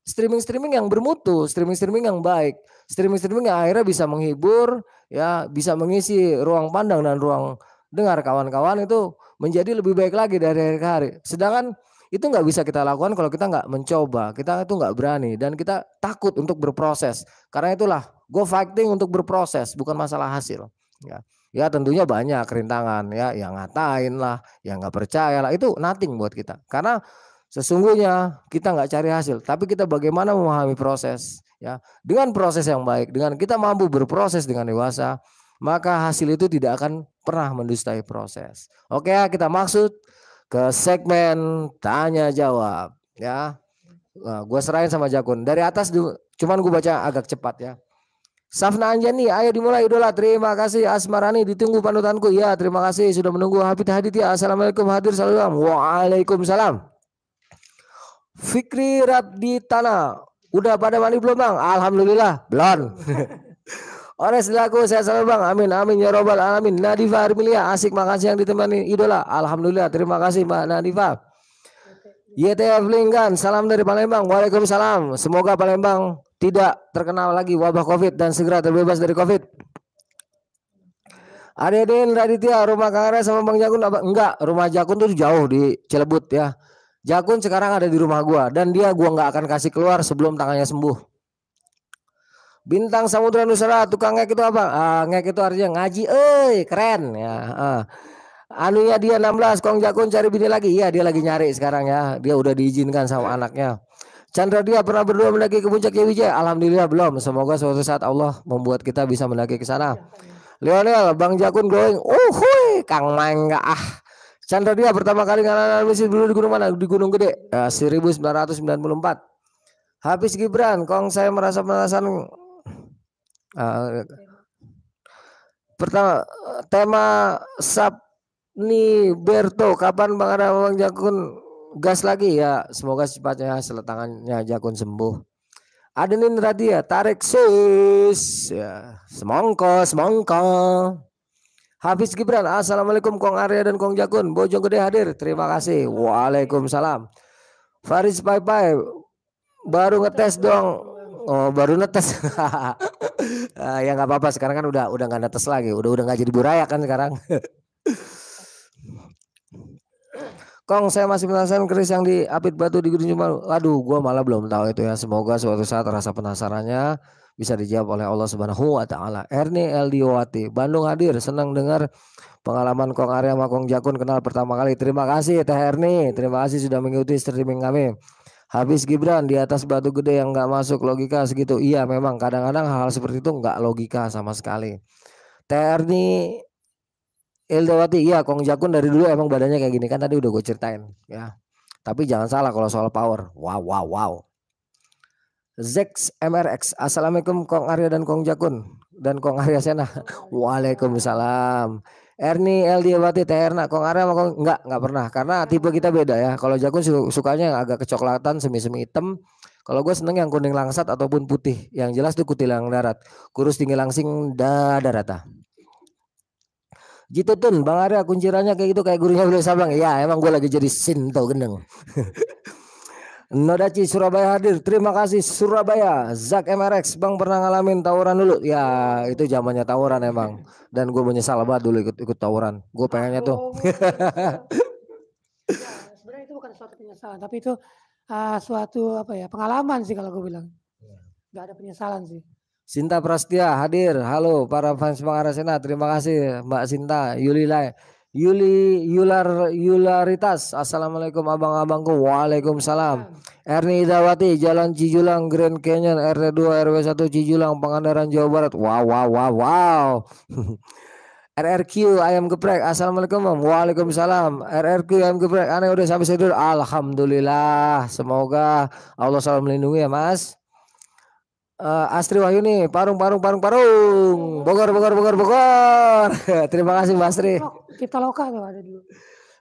streaming yang bermutu, streaming yang baik, streaming yang akhirnya bisa menghibur, ya bisa mengisi ruang pandang dan ruang dengar kawan-kawan itu menjadi lebih baik lagi dari hari ke hari. Sedangkan itu nggak bisa kita lakukan kalau kita nggak mencoba, kita itu nggak berani dan kita takut untuk berproses. Karena itulah gue fighting untuk berproses, bukan masalah hasil. Ya tentunya banyak rintangan ya, yang ngatain lah, yang nggak percaya lah, itu nothing buat kita. Karena sesungguhnya kita nggak cari hasil, tapi kita bagaimana memahami proses. Ya, dengan proses yang baik, dengan kita mampu berproses dengan dewasa, maka hasil itu tidak akan pernah mendustai proses. Oke, kita maksud ke segmen tanya jawab ya. Nah, gue serahin sama Jakun dari atas cuman gue baca agak cepat ya. Safna Anjani, ayo dimulai idola. Terima kasih. Asmarani, ditunggu panutanku. Ya, terima kasih sudah menunggu. Hafid Haditya, assalamualaikum hadir salam. Waalaikumsalam. Fikri Raditana, udah pada mandi belum bang? Alhamdulillah belum. Ores laku saya selalu bang, amin ya robbal alamin. Nadifa Armilia, asik, makasih yang ditemani idola. Alhamdulillah, terima kasih Mbak Nadifa. YTF Linggan, salam dari Palembang. Waalaikumsalam. Semoga Palembang tidak terkenal lagi wabah COVID dan segera terbebas dari COVID. Adedin Raditya, rumah Kang Arya sama Bang Jakun apa? Enggak, rumah Jakun tuh jauh di Cilebut ya. Jakun sekarang ada di rumah gua dan gua nggak akan kasih keluar sebelum tangannya sembuh. Bintang Samudra Nusantara, tukang ngek itu apa? Ngek itu artinya ngaji, keren ya. Anunya dia 16, Kong Jakun cari bini lagi. Iya, dia lagi nyari sekarang ya. Dia udah diizinkan sama anaknya. Chandra dia pernah berdua mendaki ke puncak Wijaya? Alhamdulillah belum. Semoga suatu saat Allah membuat kita bisa mendaki ke sana. Lionel, Bang Jakun glowing. Kang Mangga Chandra dia pertama kali ngalamin misi dulu di gunung mana? Di Gunung Gede, 1994. Habis Gibran, Kong saya merasa penasaran. Pertama tema Sapni Berto, kapan Bang ada Bang Jakun gas lagi ya? Semoga cepatnya tangannya Jakun sembuh. Adenin Radia, tarik sus ya, semongko. Hafiz Gibran, assalamualaikum Kong Arya dan Kong Jakun, Bojonggede hadir, terima kasih. Waalaikumsalam. Faris Pai baru ngetes dong. Oh, baru netes. Ya nggak apa-apa, sekarang kan udah nggak netes lagi, udah nggak jadi buraya kan sekarang. Kong, saya masih penasaran keris yang di Apit Batu di Gunung Jumal. Aduh, gua malah belum tahu itu ya. Semoga suatu saat rasa penasarannya bisa dijawab oleh Allah Subhanahu wa taala. Erni Eldiowati, Bandung hadir, senang dengar pengalaman Kong Arya sama Kong Jakun kenal pertama kali. Terima kasih Teh Erni, terima kasih sudah mengikuti streaming kami. Habis Gibran di atas batu gede yang nggak masuk logika segitu. Iya, memang kadang-kadang hal seperti itu nggak logika sama sekali. Teh Erni Ildawati, iya Kong Jakun dari dulu emang badannya kayak gini kan tadi udah gue ceritain ya. Tapi jangan salah kalau soal power. Wow. Zex MRX, assalamualaikum Kong Arya dan Kong Jakun dan Kong Arya Sena. Waalaikumsalam. Erni Ildawati, Terna, Kong Arya sama Kong enggak pernah karena tipe kita beda ya. Kalau Jakun sukanya yang agak kecoklatan, semi hitam. Kalau gue seneng yang kuning langsat ataupun putih. Yang jelas tuh kutilang darat. Kurus tinggi langsing dada rata. Gitu Tun, Bang Arya kuncirannya kayak gitu kayak gurunya boleh Sabang. Ya emang gue lagi jadi Sinto gendeng. Nodaci Surabaya hadir. Terima kasih Surabaya. Zak MRX, Bang pernah ngalamin tawuran dulu? Ya itu zamannya tawuran emang. Dan gue menyesal banget dulu ikut tawuran. Gue pengennya tuh. Ya, sebenarnya itu bukan suatu penyesalan, tapi itu suatu pengalaman sih kalau gue bilang. Gak ada penyesalan sih. Sinta Prastia hadir. Halo para fans Bang Arasena. Terima kasih Mbak Sinta. Yularitas. Assalamualaikum abang-abangku. Waalaikumsalam. Erni Idawati, Jalan Cijulang, Grand Canyon, RT2 RW1 Cijulang, Pangandaran, Jawa Barat. Wow. RRQ ayam geprek. Assalamualaikum. Waalaikumsalam. RRQ ayam geprek. Aneh udah sampai tidur. Alhamdulillah. Semoga Allah selalu melindungi ya Mas. Astri Wahyuni, Parung. Bogor. Terima kasih Mas Astri. Kita lokal tuh ada dulu.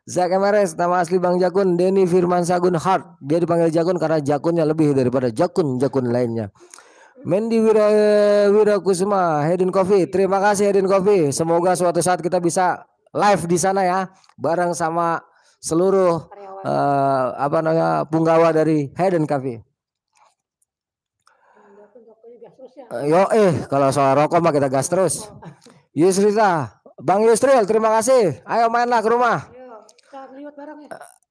Zak MRS, nama asli Bang Jakun, Denny Firman Sagun Hart. Dia dipanggil Jakun karena Jakunnya lebih daripada Jakun lainnya. Mendy Wirakusuma, Hedin Coffee. Terima kasih Hedin Coffee. Semoga suatu saat kita bisa live di sana ya, bareng sama seluruh punggawa dari Hedin Coffee. Kalau soal rokok mah kita gas terus. Yusrita, Bang Yusril, terima kasih. Ayo mainlah ke rumah.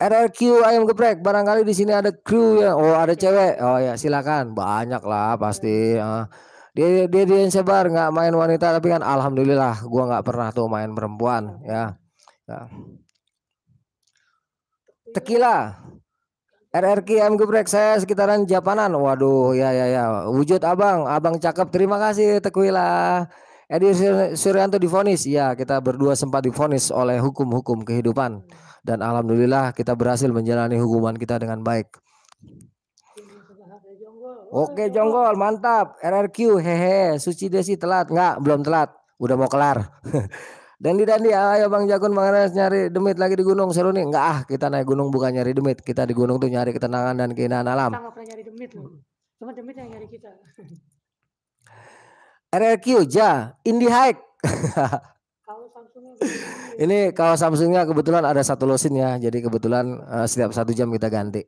RRQ ayam geprek, barangkali di sini ada kru ya. Oh ada cewek. Oh ya silakan. Banyak lah pasti. Dia sebar nggak main wanita tapi kan alhamdulillah gua nggak pernah tuh main perempuan ya. Tequila. RRQ ayam geprek saya sekitaran Japanan. Waduh ya. Wujud abang cakep. Terima kasih Tequila. Edi Suryanto divonis. Ya kita berdua sempat divonis oleh hukum kehidupan. Dan alhamdulillah kita berhasil menjalani hukuman kita dengan baik. Oke Jonggol mantap. RRQ hehe. Suci Desi telat nggak? Belum telat. Udah mau kelar. Dandi ayo Bang Jakun Bang Anas nyari demit lagi di gunung seru nih. Enggak kita naik gunung bukan nyari demit. Kita di gunung tuh nyari ketenangan dan keindahan alam. Kita nggak pernah nyari demit loh. Cuma demit yang nyari kita. RRQ Indie Hike. Ini kalau Samsungnya kebetulan ada satu losin ya, jadi kebetulan setiap 1 jam kita ganti.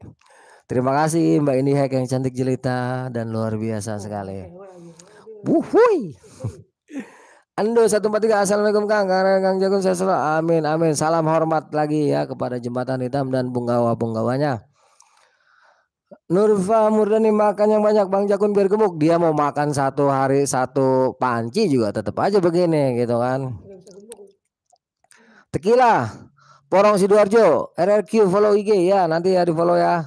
Terima kasih Mbak Ini Hack yang cantik jelita dan luar biasa sekali. Wuhui. Ando 143, assalamualaikum Kang Jagun, saya selalu amin amin. Salam hormat lagi ya kepada Jembatan Hitam dan punggawa-punggawanya. Nurfa Murdani, makan yang banyak Bang Jakun biar gemuk. Dia mau makan 1 hari 1 panci juga tetap aja begini gitu kan. Tequila Porong Sidoarjo RRQ, follow IG ya, nanti ya di follow ya.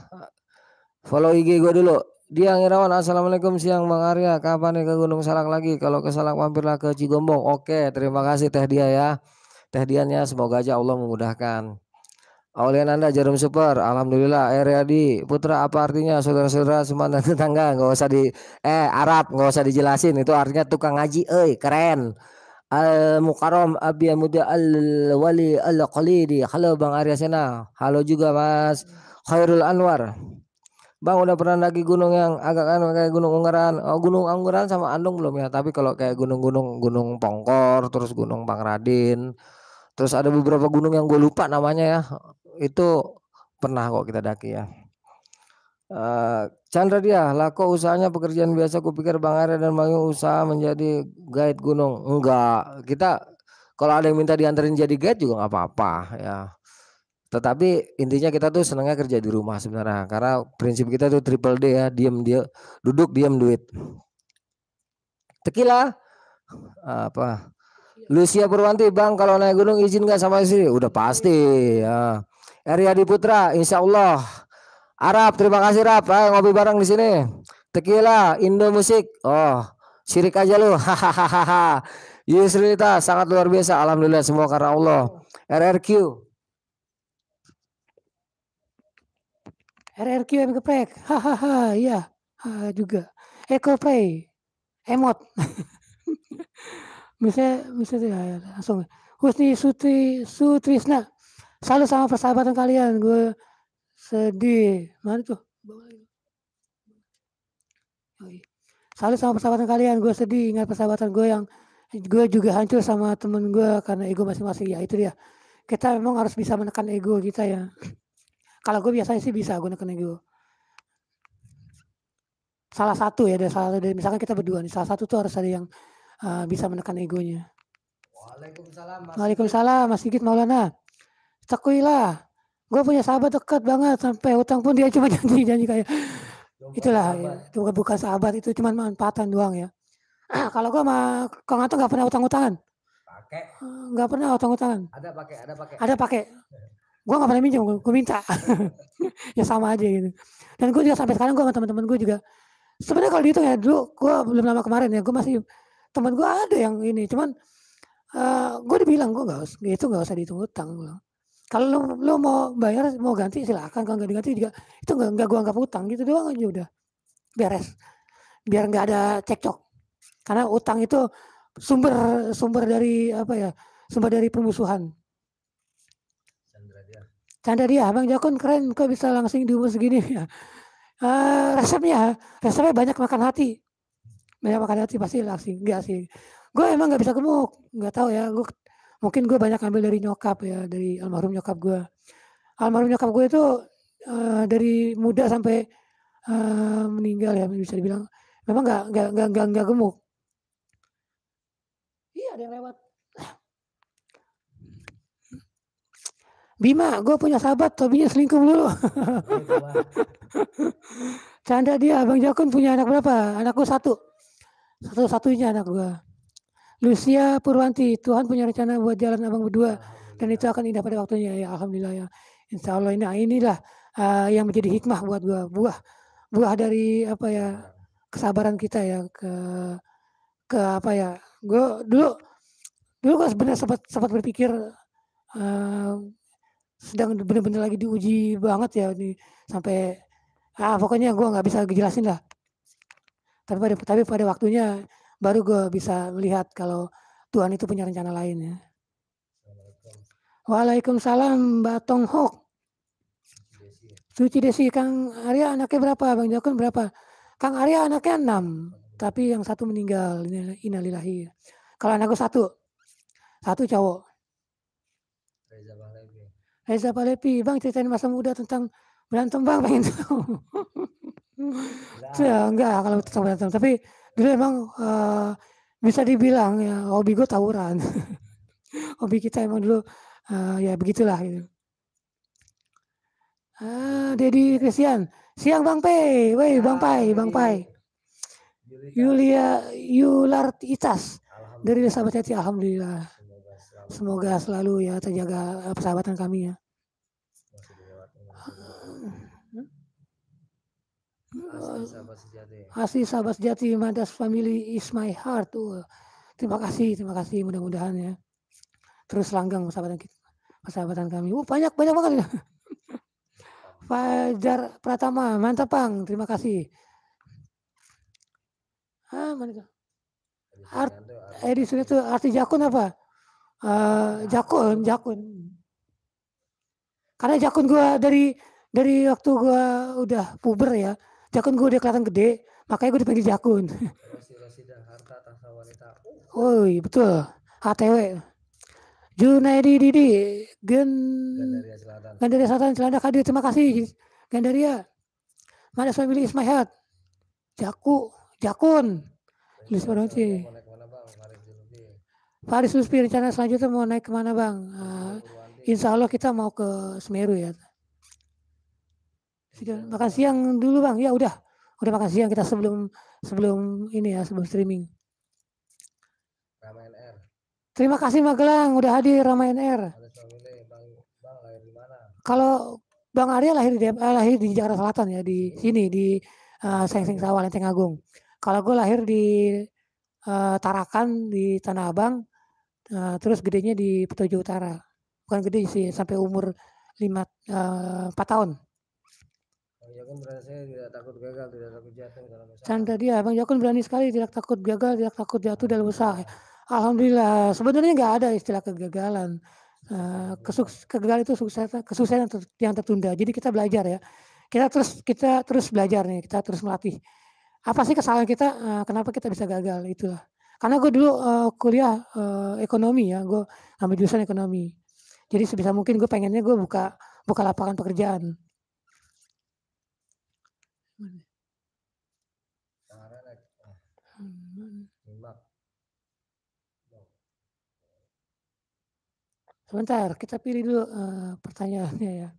Follow IG gue dulu. Dia Ngirawan, assalamualaikum siang Bang Arya, kapan nih ke Gunung Salak lagi? Kalau ke Salak mampirlah ke Cigombong. Oke, terima kasih Teh Dia ya. Teh Diannya semoga aja Allah memudahkan. Aulian Anda Jarum Super, alhamdulillah. Eryadi Putra, apa artinya saudara-saudara semua dan tetangga? Nggak usah di Arab, nggak usah dijelasin. Itu artinya tukang ngaji, keren. Al Mukarram Abi Muda Al Wali Al Qalidi. Halo Bang Arya Sena. Halo juga Mas Khairul Anwar. Bang udah pernah lagi gunung yang agak kan kayak Gunung Ungaran. Oh, Gunung Angguran sama Andung belum ya. Tapi kalau kayak Gunung Pongkor, terus Gunung Pangradin, terus ada beberapa gunung yang gue lupa namanya ya. Itu pernah kok kita daki ya. Chandra dia, lah kok usahanya pekerjaan biasa, kupikir Bang Arya dan Bang Yung usaha menjadi guide gunung. Enggak, kita kalau ada yang minta dianterin jadi guide juga nggak apa-apa ya. Tetapi intinya kita tuh senangnya kerja di rumah sebenarnya, karena prinsip kita tuh triple D ya, duduk diam duit. Tequila apa? Lucia Purwanti, Bang kalau naik gunung izin nggak sama istri? Udah pasti ya. Eryadi Putra, insya Allah. Arab, terima kasih Rap. Ngopi bareng di sini. Tequila, Indo Musik. Oh, sirik aja lu. Hahaha. Yusrita sangat luar biasa. Alhamdulillah semua karena Allah. RRQ. RRQ yang geprek. Hahaha, iya. Juga. Eco Play. Emot. bisa ya, langsung. Husni Sutrisna. Salut sama persahabatan kalian. Gue sedih. Mana tuh? Salut sama persahabatan kalian. Gue sedih ingat persahabatan gue yang gue juga hancur sama temen gue karena ego masing-masing. Ya itu dia. Kita memang harus bisa menekan ego kita ya. Kalau gue biasanya sih bisa gue menekan ego. Salah satu ya, dari misalkan kita berdua nih, salah satu tuh harus ada yang bisa menekan egonya. Waalaikumsalam Mas Sigit Maulana. Cekuilah. Gue punya sahabat dekat banget sampai utang pun dia cuma janji kayak itulah ya, itu bukan sahabat, itu cuma manfaatan doang ya. Kalau gue sama Kang Anto nggak pernah utang-utangan. Nggak pernah utang-utangan. Ada pakai. Gue nggak pernah minjem, gue minta. Ya sama aja gitu. Dan gue juga sampai sekarang gue sama teman-teman gue juga. Sebenarnya kalau dihitung ya dulu gue belum lama kemarin ya gue masih teman gue ada yang ini, cuman gue dibilang gue nggak usah dihitung utang. Kalau lo mau bayar mau ganti silakan, kalau nggak diganti juga itu nggak gue anggap utang gitu doang aja udah beres, biar nggak ada cekcok, karena utang itu sumber dari apa ya, sumber dari permusuhan. Canda dia, Bang Jakun keren kok bisa langsing di umur segini ya. Resepnya banyak makan hati pasti langsing. Enggak sih, gue emang nggak bisa gemuk, nggak tahu ya, mungkin gue banyak ambil dari nyokap ya, dari almarhum nyokap gue. Almarhum nyokap gue itu dari muda sampai meninggal ya bisa dibilang memang nggak gemuk. Iya ada yang lewat. Bima, gue punya sahabat hobinya selingkuh dulu. Canda dia, Bang Jakun punya anak berapa? Anakku satu-satunya anak gue. Lucia Purwanti, Tuhan punya rencana buat jalan abang berdua dan itu akan indah pada waktunya ya, alhamdulillah ya. Insya Allah inilah yang menjadi hikmah buat gue, buah dari apa ya, kesabaran kita ya, ke apa ya, gue dulu gue sebenarnya sempat berpikir sedang benar-benar lagi diuji banget ya sampai pokoknya gue nggak bisa jelasin lah, tapi pada waktunya baru gue bisa melihat kalau Tuhan itu punya rencana lain ya. Waalaikumsalam Mbak Tonghok. Suci Desi, Kang Arya anaknya berapa? Bang Jakun berapa? Kang Arya anaknya 6, tapi yang satu meninggal. Innalillahi. Kalau anakku satu cowok. Reza Palevi, Bang ceritain masa muda tentang berantem Bang, pengen tahu. Enggak kalau tentang berantem, tapi dulu emang bisa dibilang ya hobi gue tawuran. Hobi kita emang dulu ya begitulah gitu. Dedi Christian, siang Bang Pai, woi Bang Pai, Bang Pai. Yulia Yulartitas dari Sahabat Jati, alhamdulillah. Semoga selalu ya terjaga persahabatan kami ya. Asli Sahabat Sejati, Madas Family is my heart. Terima kasih mudah-mudahan ya. Terus langgang persahabatan kami. Banyak banget ya. Fajar Pratama, mantap Bang, terima kasih. Mana itu? Edison itu arti jakun apa? Jakun. Karena jakun gue dari waktu gue udah puber ya, jakun gue udah kelihatan gede, makanya gue dipanggil jakun. Oh iya betul, HTW. Junaidi Didi, Gandaria Selatan, Celana Kadir, terima kasih Gandaria. Madas Family is my heart. Jakun. Luis Baronci. Faris Lutfi, rencana selanjutnya mau naik kemana Bang? Insya Allah kita mau ke Semeru ya. Makan siang dulu Bang. Ya udah makan siang kita sebelum ini ya, sebelum streaming. Terima kasih Magelang udah hadir Ramayan Air. Kalau Bang Arya lahir di Jakarta Selatan ya, di sini di Seng Sawah, Lenteng Agung. Kalau gue lahir di Tarakan di Tanah Abang, terus gedenya di Petojo Utara. Bukan gede sih, sampai umur 4 tahun. Bang Jakun berani tidak takut gagal, tidak takut jatuh dalam usaha. Canda dia, Bang Jakun berani sekali, tidak takut gagal, tidak takut jatuh dalam usaha. Alhamdulillah, sebenarnya nggak ada istilah kegagalan. Kegagalan itu kesuksesan yang tertunda. Jadi kita belajar ya. Kita terus belajar nih, kita terus melatih. Apa sih kesalahan kita? Kenapa kita bisa gagal? Itulah. Karena gue dulu kuliah ekonomi ya, gue ambil jurusan ekonomi. Jadi sebisa mungkin gue pengennya gue buka lapangan pekerjaan. Sebentar, kita pilih dulu pertanyaannya ya.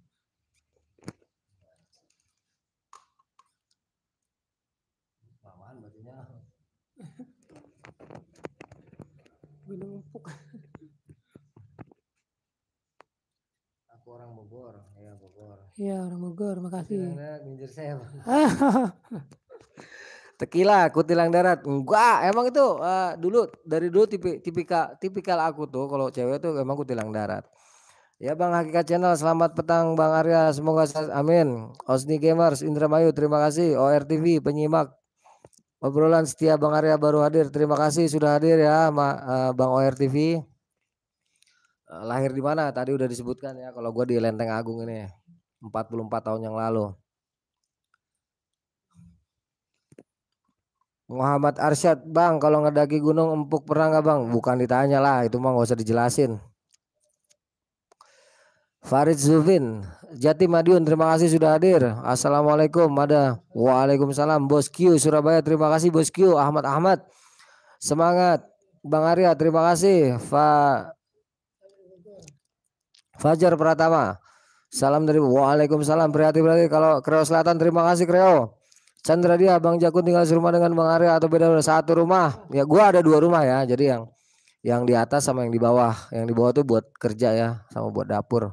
Gunung Empuk. Aku orang Bogor, ya Bogor. Iya orang Bogor, makasih. Minjir saya Bang. Tequila, kutilang darat. Enggak, emang itu dari dulu tipikal aku tuh kalau cewek tuh emang kutilang darat. Ya Bang Hakikat Channel, selamat petang Bang Arya, semoga amin. Osni Gamers, Indramayu, terima kasih. ORTV, penyimak obrolan setia Bang Arya baru hadir, terima kasih sudah hadir ya Bang ORTV. Lahir di mana? Tadi udah disebutkan ya, kalau gue di Lenteng Agung ini 44 tahun yang lalu. Muhammad Arsyad, Bang, kalau ngedaki Gunung Empuk pernah nggak Bang? Bukan ditanya lah, itu mah nggak usah dijelasin. Farid Zufin, Jati Madiun, terima kasih sudah hadir. Assalamualaikum, Waalaikumsalam. Bos Q Surabaya, terima kasih Bos Q. Ahmad, semangat. Bang Arya, terima kasih. Fajar Pratama, salam dari Waalaikumsalam. Prihatin kalau Kreo Selatan, terima kasih Kreo. Chandra dia, Bang Jakun tinggal serumah dengan Bang Arya atau beda satu rumah? Ya gua ada 2 rumah ya, jadi yang di atas sama yang di bawah. Yang di bawah tuh buat kerja ya, sama buat dapur.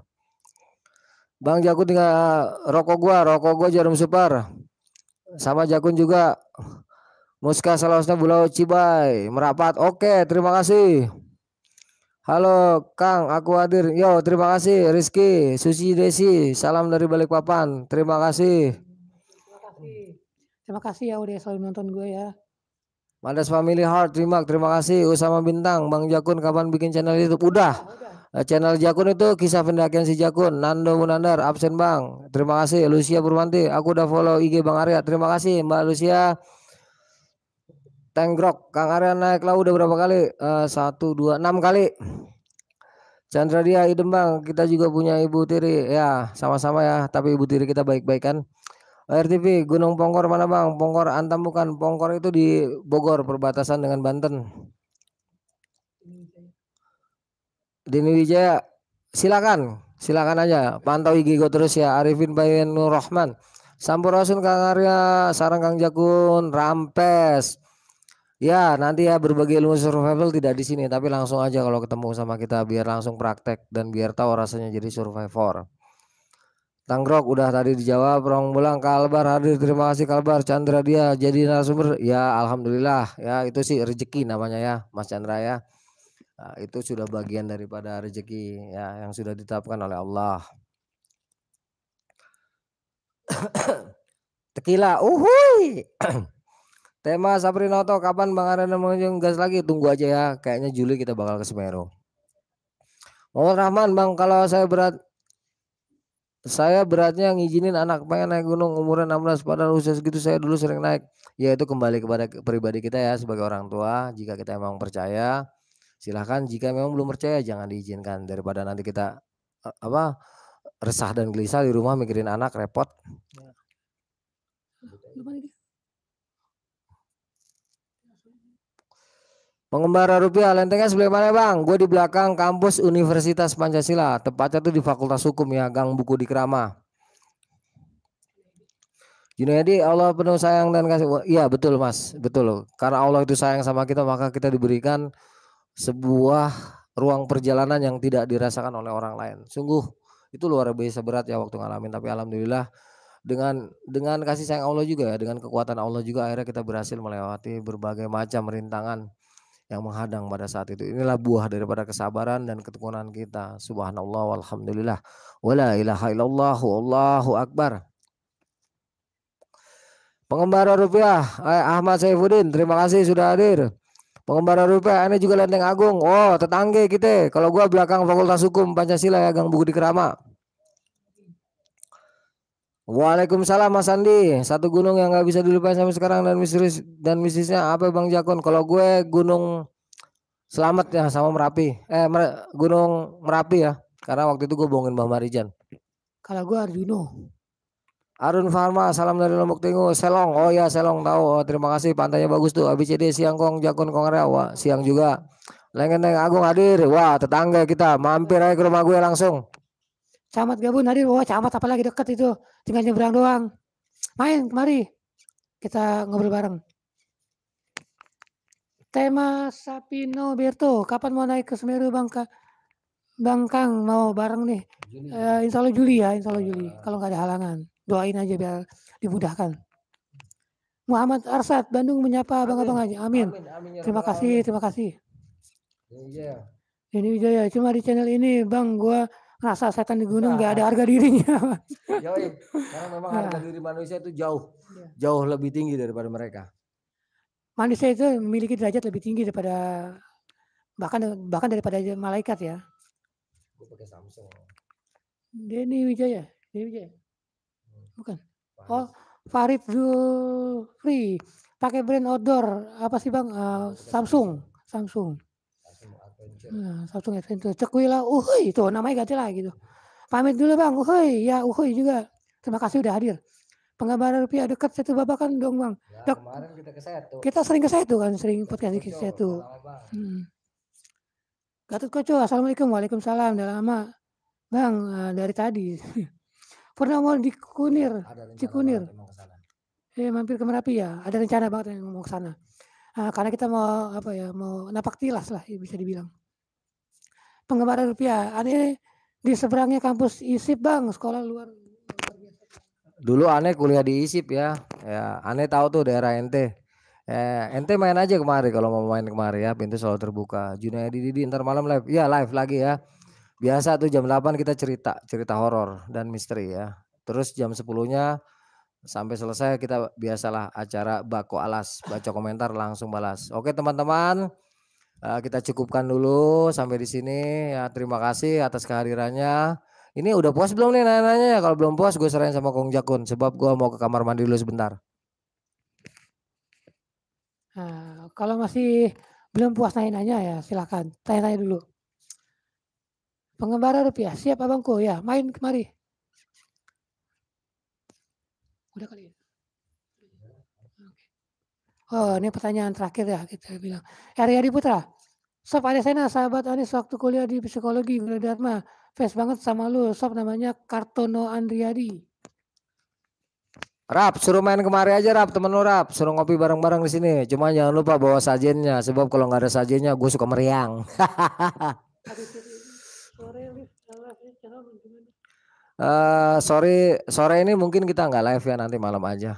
Bang Jakun tinggal rokok gua Jarum Super. Sama Jakun juga. Muska Salosna Bulau Cibai, Merapat. Oke, terima kasih. Halo Kang, aku hadir. Yo, terima kasih Rizky, Susi Desi, salam dari Balikpapan. Terima kasih. Terima kasih ya udah selalu nonton gue ya. Madas Family Heart, terima kasih. Usama Bintang, Bang Jakun kapan bikin channel YouTube? Udah. Channel Jakun itu kisah pendakian si Jakun. Nando Munandar, absen Bang. Terima kasih. Lucia Purwanti, aku udah follow IG Bang Arya. Terima kasih Mbak Lucia. Tenggrok, Kang Arya naik laut udah berapa kali? 1, 2, 6 kali. Chandra Dia idem bang, kita juga punya Ibu Tiri ya, sama-sama ya. Tapi Ibu Tiri kita baik-baik kan. RTV Gunung Pongkor mana bang? Pongkor Antam bukan? Pongkor itu di Bogor perbatasan dengan Banten. Dini Wijaya, silakan aja. Pantau IG gue terus ya. Arifin Bayan Nur Rahman, Sampurasun Kang Arya, Sarang Kang Jakun, Rampes. Ya nanti ya berbagi ilmu survival tidak di sini, tapi langsung aja kalau ketemu sama kita biar langsung praktek dan biar tahu rasanya jadi survivor. Tanggrok udah tadi dijawab. Rong Bulang Kalbar hadir, terima kasih Kalbar. Chandra Dia jadi narasumber ya, alhamdulillah ya, itu sih rezeki namanya ya Mas Chandra ya. Nah, itu sudah bagian daripada rezeki ya yang sudah ditetapkan oleh Allah. Tequila, uhui. Tema Saprinoto, kapan Bang Arena mengunjung gas lagi? Tunggu aja ya, kayaknya Juli kita bakal ke Semeru. Muhammad Rahman, Bang, kalau saya beratnya ngizinin anak pengen naik gunung umuran 16 padahal usia segitu saya dulu sering naik. Ya itu kembali kepada pribadi kita ya sebagai orang tua. Jika kita memang percaya, silahkan. Jika memang belum percaya jangan diizinkan daripada nanti kita resah dan gelisah di rumah mikirin anak repot. Pengembara rupiah lentengnya sebelah mana bang? Gue di belakang kampus Universitas Pancasila. Tepatnya tuh di Fakultas Hukum ya, Gang Buku di Krama. Junaidi, Allah penuh sayang dan kasih. Iya betul mas, betul. Karena Allah itu sayang sama kita, maka kita diberikan sebuah ruang perjalanan yang tidak dirasakan oleh orang lain. Sungguh itu luar biasa berat ya waktu ngalamin. Tapi alhamdulillah dengan kasih sayang Allah juga ya, dengan kekuatan Allah juga akhirnya kita berhasil melewati berbagai macam rintangan yang menghadang pada saat itu. Inilah buah daripada kesabaran dan ketekunan kita. Subhanallah walhamdulillah. Wala ilaha illallah wallahu akbar. Pengembara rupiah Ahmad Saifuddin, terima kasih sudah hadir. Pengembara rupiah ini juga Lenteng Agung. Oh tetangga kita. Kalau gua belakang Fakultas Hukum Pancasila ya, Gang Buku di Kerama. Waalaikumsalam Mas Andi. Satu gunung yang nggak bisa dilupain sampai sekarang dan mistisnya apa Bang Jakun? Kalau gue Gunung Selamat ya sama Merapi. Gunung Merapi ya. Karena waktu itu gue bohongin Mbak Marijan. Kalau gue Arjuno. Arun Farma, salam dari Lombok Tengah. Selong, oh ya Selong tahu. Oh, terima kasih, pantainya bagus tuh. ABCD Siang Kong, Jakun Kongrea, wah siang juga. Lengkeng Agung hadir, wah tetangga kita. Mampir aja ke rumah gue langsung. Camat Gabun hadir, wah camat apalagi deket itu. Tinggal nyebrang doang. Main kemari. Kita ngobrol bareng. Tema Sapino Berto, kapan mau naik ke Semeru Bang Kang mau bareng nih? Insya Allah Juli ya, insya Allah Juli. Kalau nggak ada halangan, doain aja biar dimudahkan. Muhammad Arsad, Bandung menyapa abang-abang aja. Amin. Terima kasih, terima kasih. Ini Wijaya, cuma di channel ini Bang, gue ngerasa setan di gunung nggak ada harga dirinya. Karena memang harga diri manusia itu jauh lebih tinggi daripada mereka. Manusia itu memiliki derajat lebih tinggi daripada bahkan daripada malaikat ya. Gue pakai Samsung. Denny Wijaya, bukan. Oh, Farid Zulfri, pakai brand outdoor apa sih Bang? Samsung. Samsung Adventure. Cekuila, itu namanya ganti lagi tuh. Pamit dulu Bang, ya juga. Terima kasih udah hadir. Penggambaran rupiah dekat Setu Babakan dong Bang. Ya, kemarin kita ke Setu. Kita sering ke Setu kan, sering podcast ke Setu. Gatot Koco, assalamualaikum, waalaikumsalam. Udah lama Bang, dari tadi. Pernah mau di Cikunir. Mampir ke Merapi ya. Ada rencana banget yang mau ke sana. Karena kita mau mau napak tilas lah bisa dibilang. Penggemar rupiah, ada di seberangnya kampus ISIP Bang, sekolah luar biasa. Dulu Aneh kuliah di ISIP ya. Ya, Aneh tahu tuh daerah ente. Ente main aja kemari kalau mau main kemari ya, pintu selalu terbuka. Junaidi Didi ntar malam live. Ya, live lagi ya. Biasa tuh jam 8 kita cerita horor dan misteri ya. Terus jam 10-nya sampai selesai kita biasalah acara Bako Alas, baca komentar langsung balas. Oke teman-teman, kita cukupkan dulu sampai di sini ya. Terima kasih atas kehadirannya. Ini udah puas belum nih nanya-nanya? Kalau belum puas gue serahin sama Kong Jakun sebab gue mau ke kamar mandi dulu sebentar. Kalau masih belum puas nanya-nanya ya silakan tanya-tanya dulu. Pengembara rupiah, siap abangku ya, main kemari. Udah kali ya? Oh, ini pertanyaan terakhir ya kita bilang. Aryadi Putra, Sob ada saya sahabat Anis waktu kuliah di psikologi Gunadarma. Face banget sama lu, Sob namanya Kartono Andriadi. Rap, suruh main kemari aja Rap, temen lu Rap, suruh ngopi bareng-bareng di sini. Cuma jangan lupa bawa sajennya, sebab kalau nggak ada sajennya gue suka meriang. Sore ini mungkin kita nggak live ya, nanti malam aja.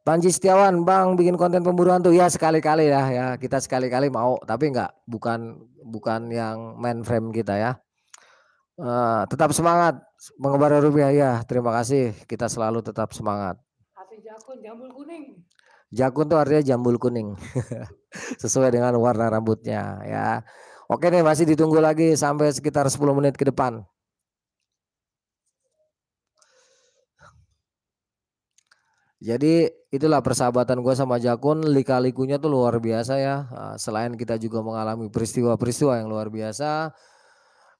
Panji Setiawan, Bang bikin konten pemburu hantu ya sekali-kali ya kita sekali-kali mau, tapi bukan yang mainframe kita ya. Tetap semangat mengembara rupiah ya. Terima kasih, kita selalu tetap semangat. Jakun jambul kuning. Jakun tuh artinya jambul kuning. Sesuai dengan warna rambutnya ya. Oke nih, masih ditunggu lagi sampai sekitar 10 menit ke depan. Jadi itulah persahabatan gue sama Jakun, lika-likunya tuh luar biasa ya. Selain kita juga mengalami peristiwa-peristiwa yang luar biasa.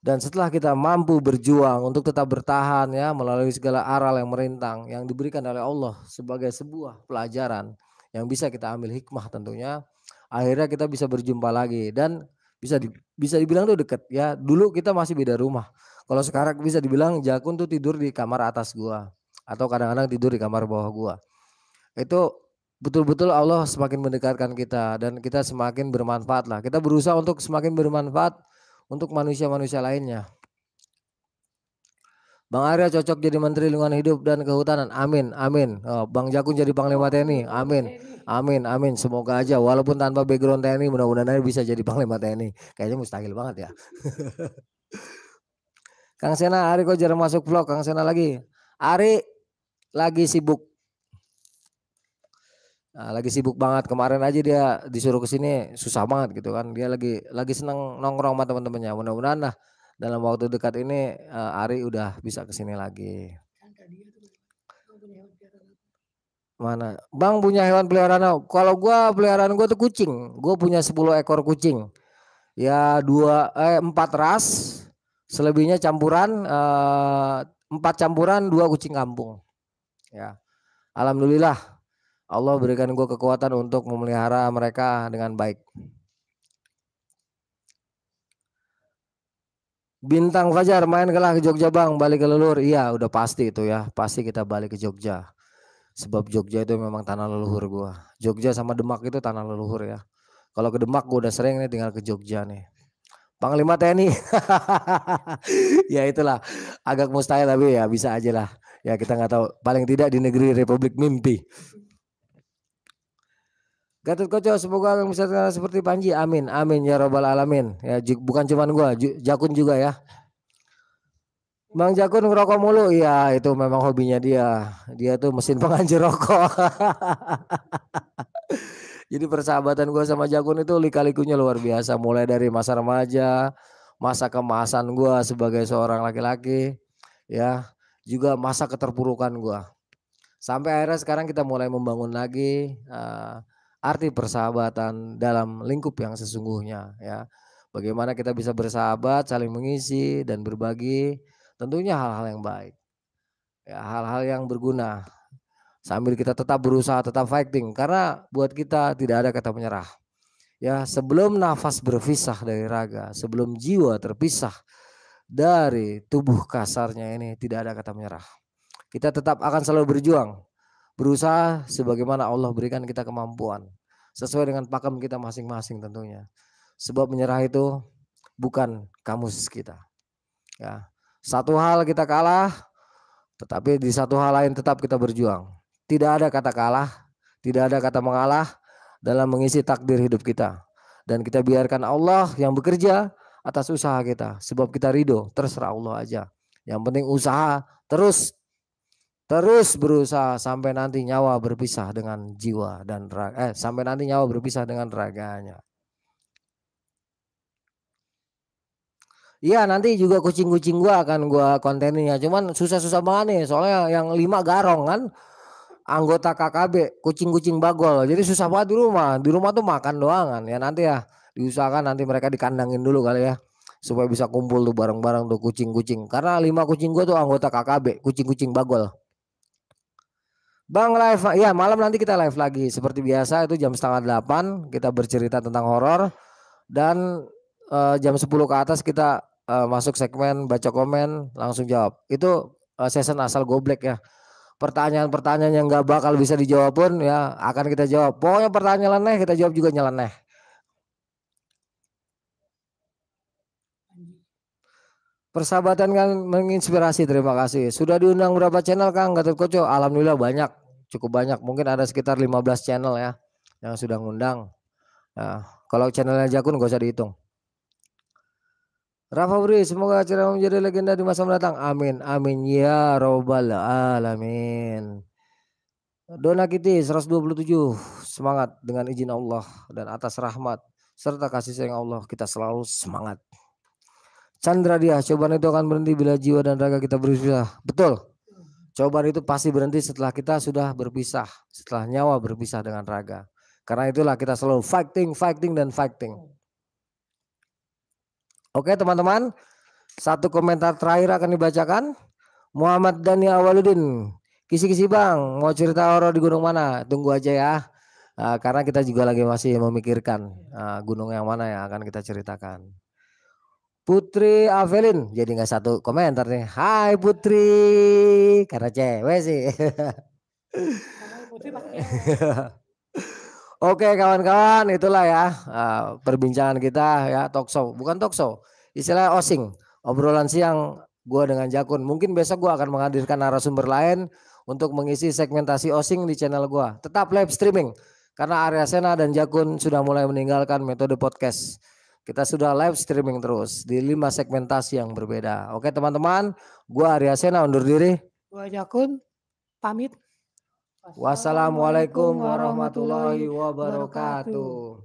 Dan setelah kita mampu berjuang untuk tetap bertahan ya melalui segala aral yang merintang yang diberikan oleh Allah sebagai sebuah pelajaran yang bisa kita ambil hikmah tentunya. Akhirnya kita bisa berjumpa lagi dan bisa dibilang tuh deket ya. Dulu kita masih beda rumah. Kalau sekarang bisa dibilang Jakun tuh tidur di kamar atas gua atau kadang-kadang tidur di kamar bawah gua. Itu betul-betul Allah semakin mendekatkan kita dan kita semakin bermanfaat lah. Kita berusaha untuk semakin bermanfaat untuk manusia-manusia lainnya. Bang Arya cocok jadi Menteri Lingkungan Hidup dan Kehutanan. Amin, amin. Bang Jakun jadi Panglima TNI. Amin, amin, amin. Semoga aja walaupun tanpa background TNI mudah-mudahan bisa jadi Panglima TNI. Kayaknya mustahil banget ya. Kang Sena, Ari kok jarang masuk vlog. Kang Sena lagi. Ari lagi sibuk. Lagi sibuk banget, kemarin aja dia disuruh ke sini susah banget gitu kan. Dia lagi seneng nongkrong sama teman-temannya. Mudah-mudahan lah dalam waktu dekat ini Ari udah bisa ke sini lagi. Mana? Bang punya hewan peliharaan? Kalau gua peliharaan gua tuh kucing. Gua punya 10 ekor kucing. Ya 4 ras, selebihnya campuran 4 campuran 2 kucing kampung. Ya. Alhamdulillah Allah berikan gue kekuatan untuk memelihara mereka dengan baik. Bintang Fajar main kelah ke Jogja Bang, balik ke leluhur. Iya udah pasti itu ya, pasti kita balik ke Jogja. Sebab Jogja itu memang tanah leluhur gue. Jogja sama Demak itu tanah leluhur ya. Kalau ke Demak gue udah sering nih, tinggal ke Jogja nih. Panglima TNI. Ya itulah agak mustahil tapi ya bisa aja lah. Ya kita nggak tahu, paling tidak di negeri Republik Mimpi. Gatot Koco semoga bisa seperti Panji, amin amin ya robbal alamin ya. Bukan cuman gua, Jakun juga ya. Bang Jakun ngerokok mulu, ya itu memang hobinya dia tuh mesin penghancur rokok. Jadi persahabatan gua sama Jakun itu lika-likunya luar biasa, mulai dari masa remaja, masa kemasan gua sebagai seorang laki-laki ya, juga masa keterpurukan gua. Sampai akhirnya sekarang kita mulai membangun lagi arti persahabatan dalam lingkup yang sesungguhnya ya. Bagaimana kita bisa bersahabat, saling mengisi dan berbagi, tentunya hal-hal yang baik. Ya, hal-hal yang berguna. Sambil kita tetap berusaha, tetap fighting karena buat kita tidak ada kata menyerah. Ya, sebelum nafas berpisah dari raga, sebelum jiwa terpisah dari tubuh kasarnya ini, tidak ada kata menyerah. Kita tetap akan selalu berjuang, berusaha sebagaimana Allah berikan kita kemampuan sesuai dengan pakem kita masing-masing tentunya. Sebab menyerah itu bukan kamus kita. Ya, satu hal kita kalah, tetapi di satu hal lain tetap kita berjuang. Tidak ada kata kalah, tidak ada kata mengalah dalam mengisi takdir hidup kita. Dan kita biarkan Allah yang bekerja atas usaha kita. Sebab kita ridho, terserah Allah aja. Yang penting usaha terus berusaha sampai nanti nyawa berpisah dengan jiwa dan raga, sampai nanti nyawa berpisah dengan raganya. Iya nanti juga kucing-kucing gua akan gua konteninnya, cuman susah-susah banget nih soalnya yang 5 garong kan anggota KKB, kucing-kucing bagol, jadi susah banget di rumah tuh makan doang kan ya. Nanti ya diusahakan nanti mereka dikandangin dulu kali ya. supaya bisa kumpul tuh bareng-bareng tuh kucing-kucing. Karena 5 kucing gue tuh anggota KKB, kucing-kucing bagol. Bang live, ya malam nanti kita live lagi seperti biasa itu jam 7:30 kita bercerita tentang horor dan jam 10 ke atas kita masuk segmen baca komen langsung jawab. Itu season asal goblek ya. Pertanyaan-pertanyaan yang nggak bakal bisa dijawab pun ya akan kita jawab. Pokoknya pertanyaan nyeleneh kita jawab juga nyeleneh. Persahabatan kan menginspirasi, terima kasih. Sudah diundang berapa channel Kang Gatot Koco? Alhamdulillah banyak, cukup banyak. Mungkin ada sekitar 15 channel ya yang sudah ngundang. Nah, kalau channelnya Jakun gak usah dihitung. Rafa Bri, semoga acara menjadi legenda di masa mendatang. Amin, amin ya robbal alamin. Dona Kitty 127, semangat dengan izin Allah dan atas rahmat serta kasih sayang Allah kita selalu semangat. Chandra dia, cobaan itu akan berhenti bila jiwa dan raga kita berpisah. Betul. Cobaan itu pasti berhenti setelah kita sudah berpisah, setelah nyawa berpisah dengan raga. Karena itulah kita selalu fighting dan fighting. Oke teman-teman, satu komentar terakhir akan dibacakan. Muhammad Dani Awaludin, kisi-kisi bang, mau cerita horor di gunung mana? Tunggu aja ya, karena kita juga lagi masih memikirkan gunung yang mana yang akan kita ceritakan. Putri Avelin, jadi nggak satu komentar nih. Hai Putri, karena cewek sih. Oke kawan-kawan, itulah ya perbincangan kita ya talkshow, bukan talkshow, istilahnya osing, obrolan siang gua dengan Jakun. Mungkin besok gua akan menghadirkan narasumber lain untuk mengisi segmentasi osing di channel gua. Tetap live streaming karena Arya Sena dan Jakun sudah mulai meninggalkan metode podcast. Kita sudah live streaming terus di 5 segmentasi yang berbeda. Oke teman-teman, gua Arya Sena undur diri. Gua Jakun pamit. Wassalamualaikum warahmatullahi wabarakatuh.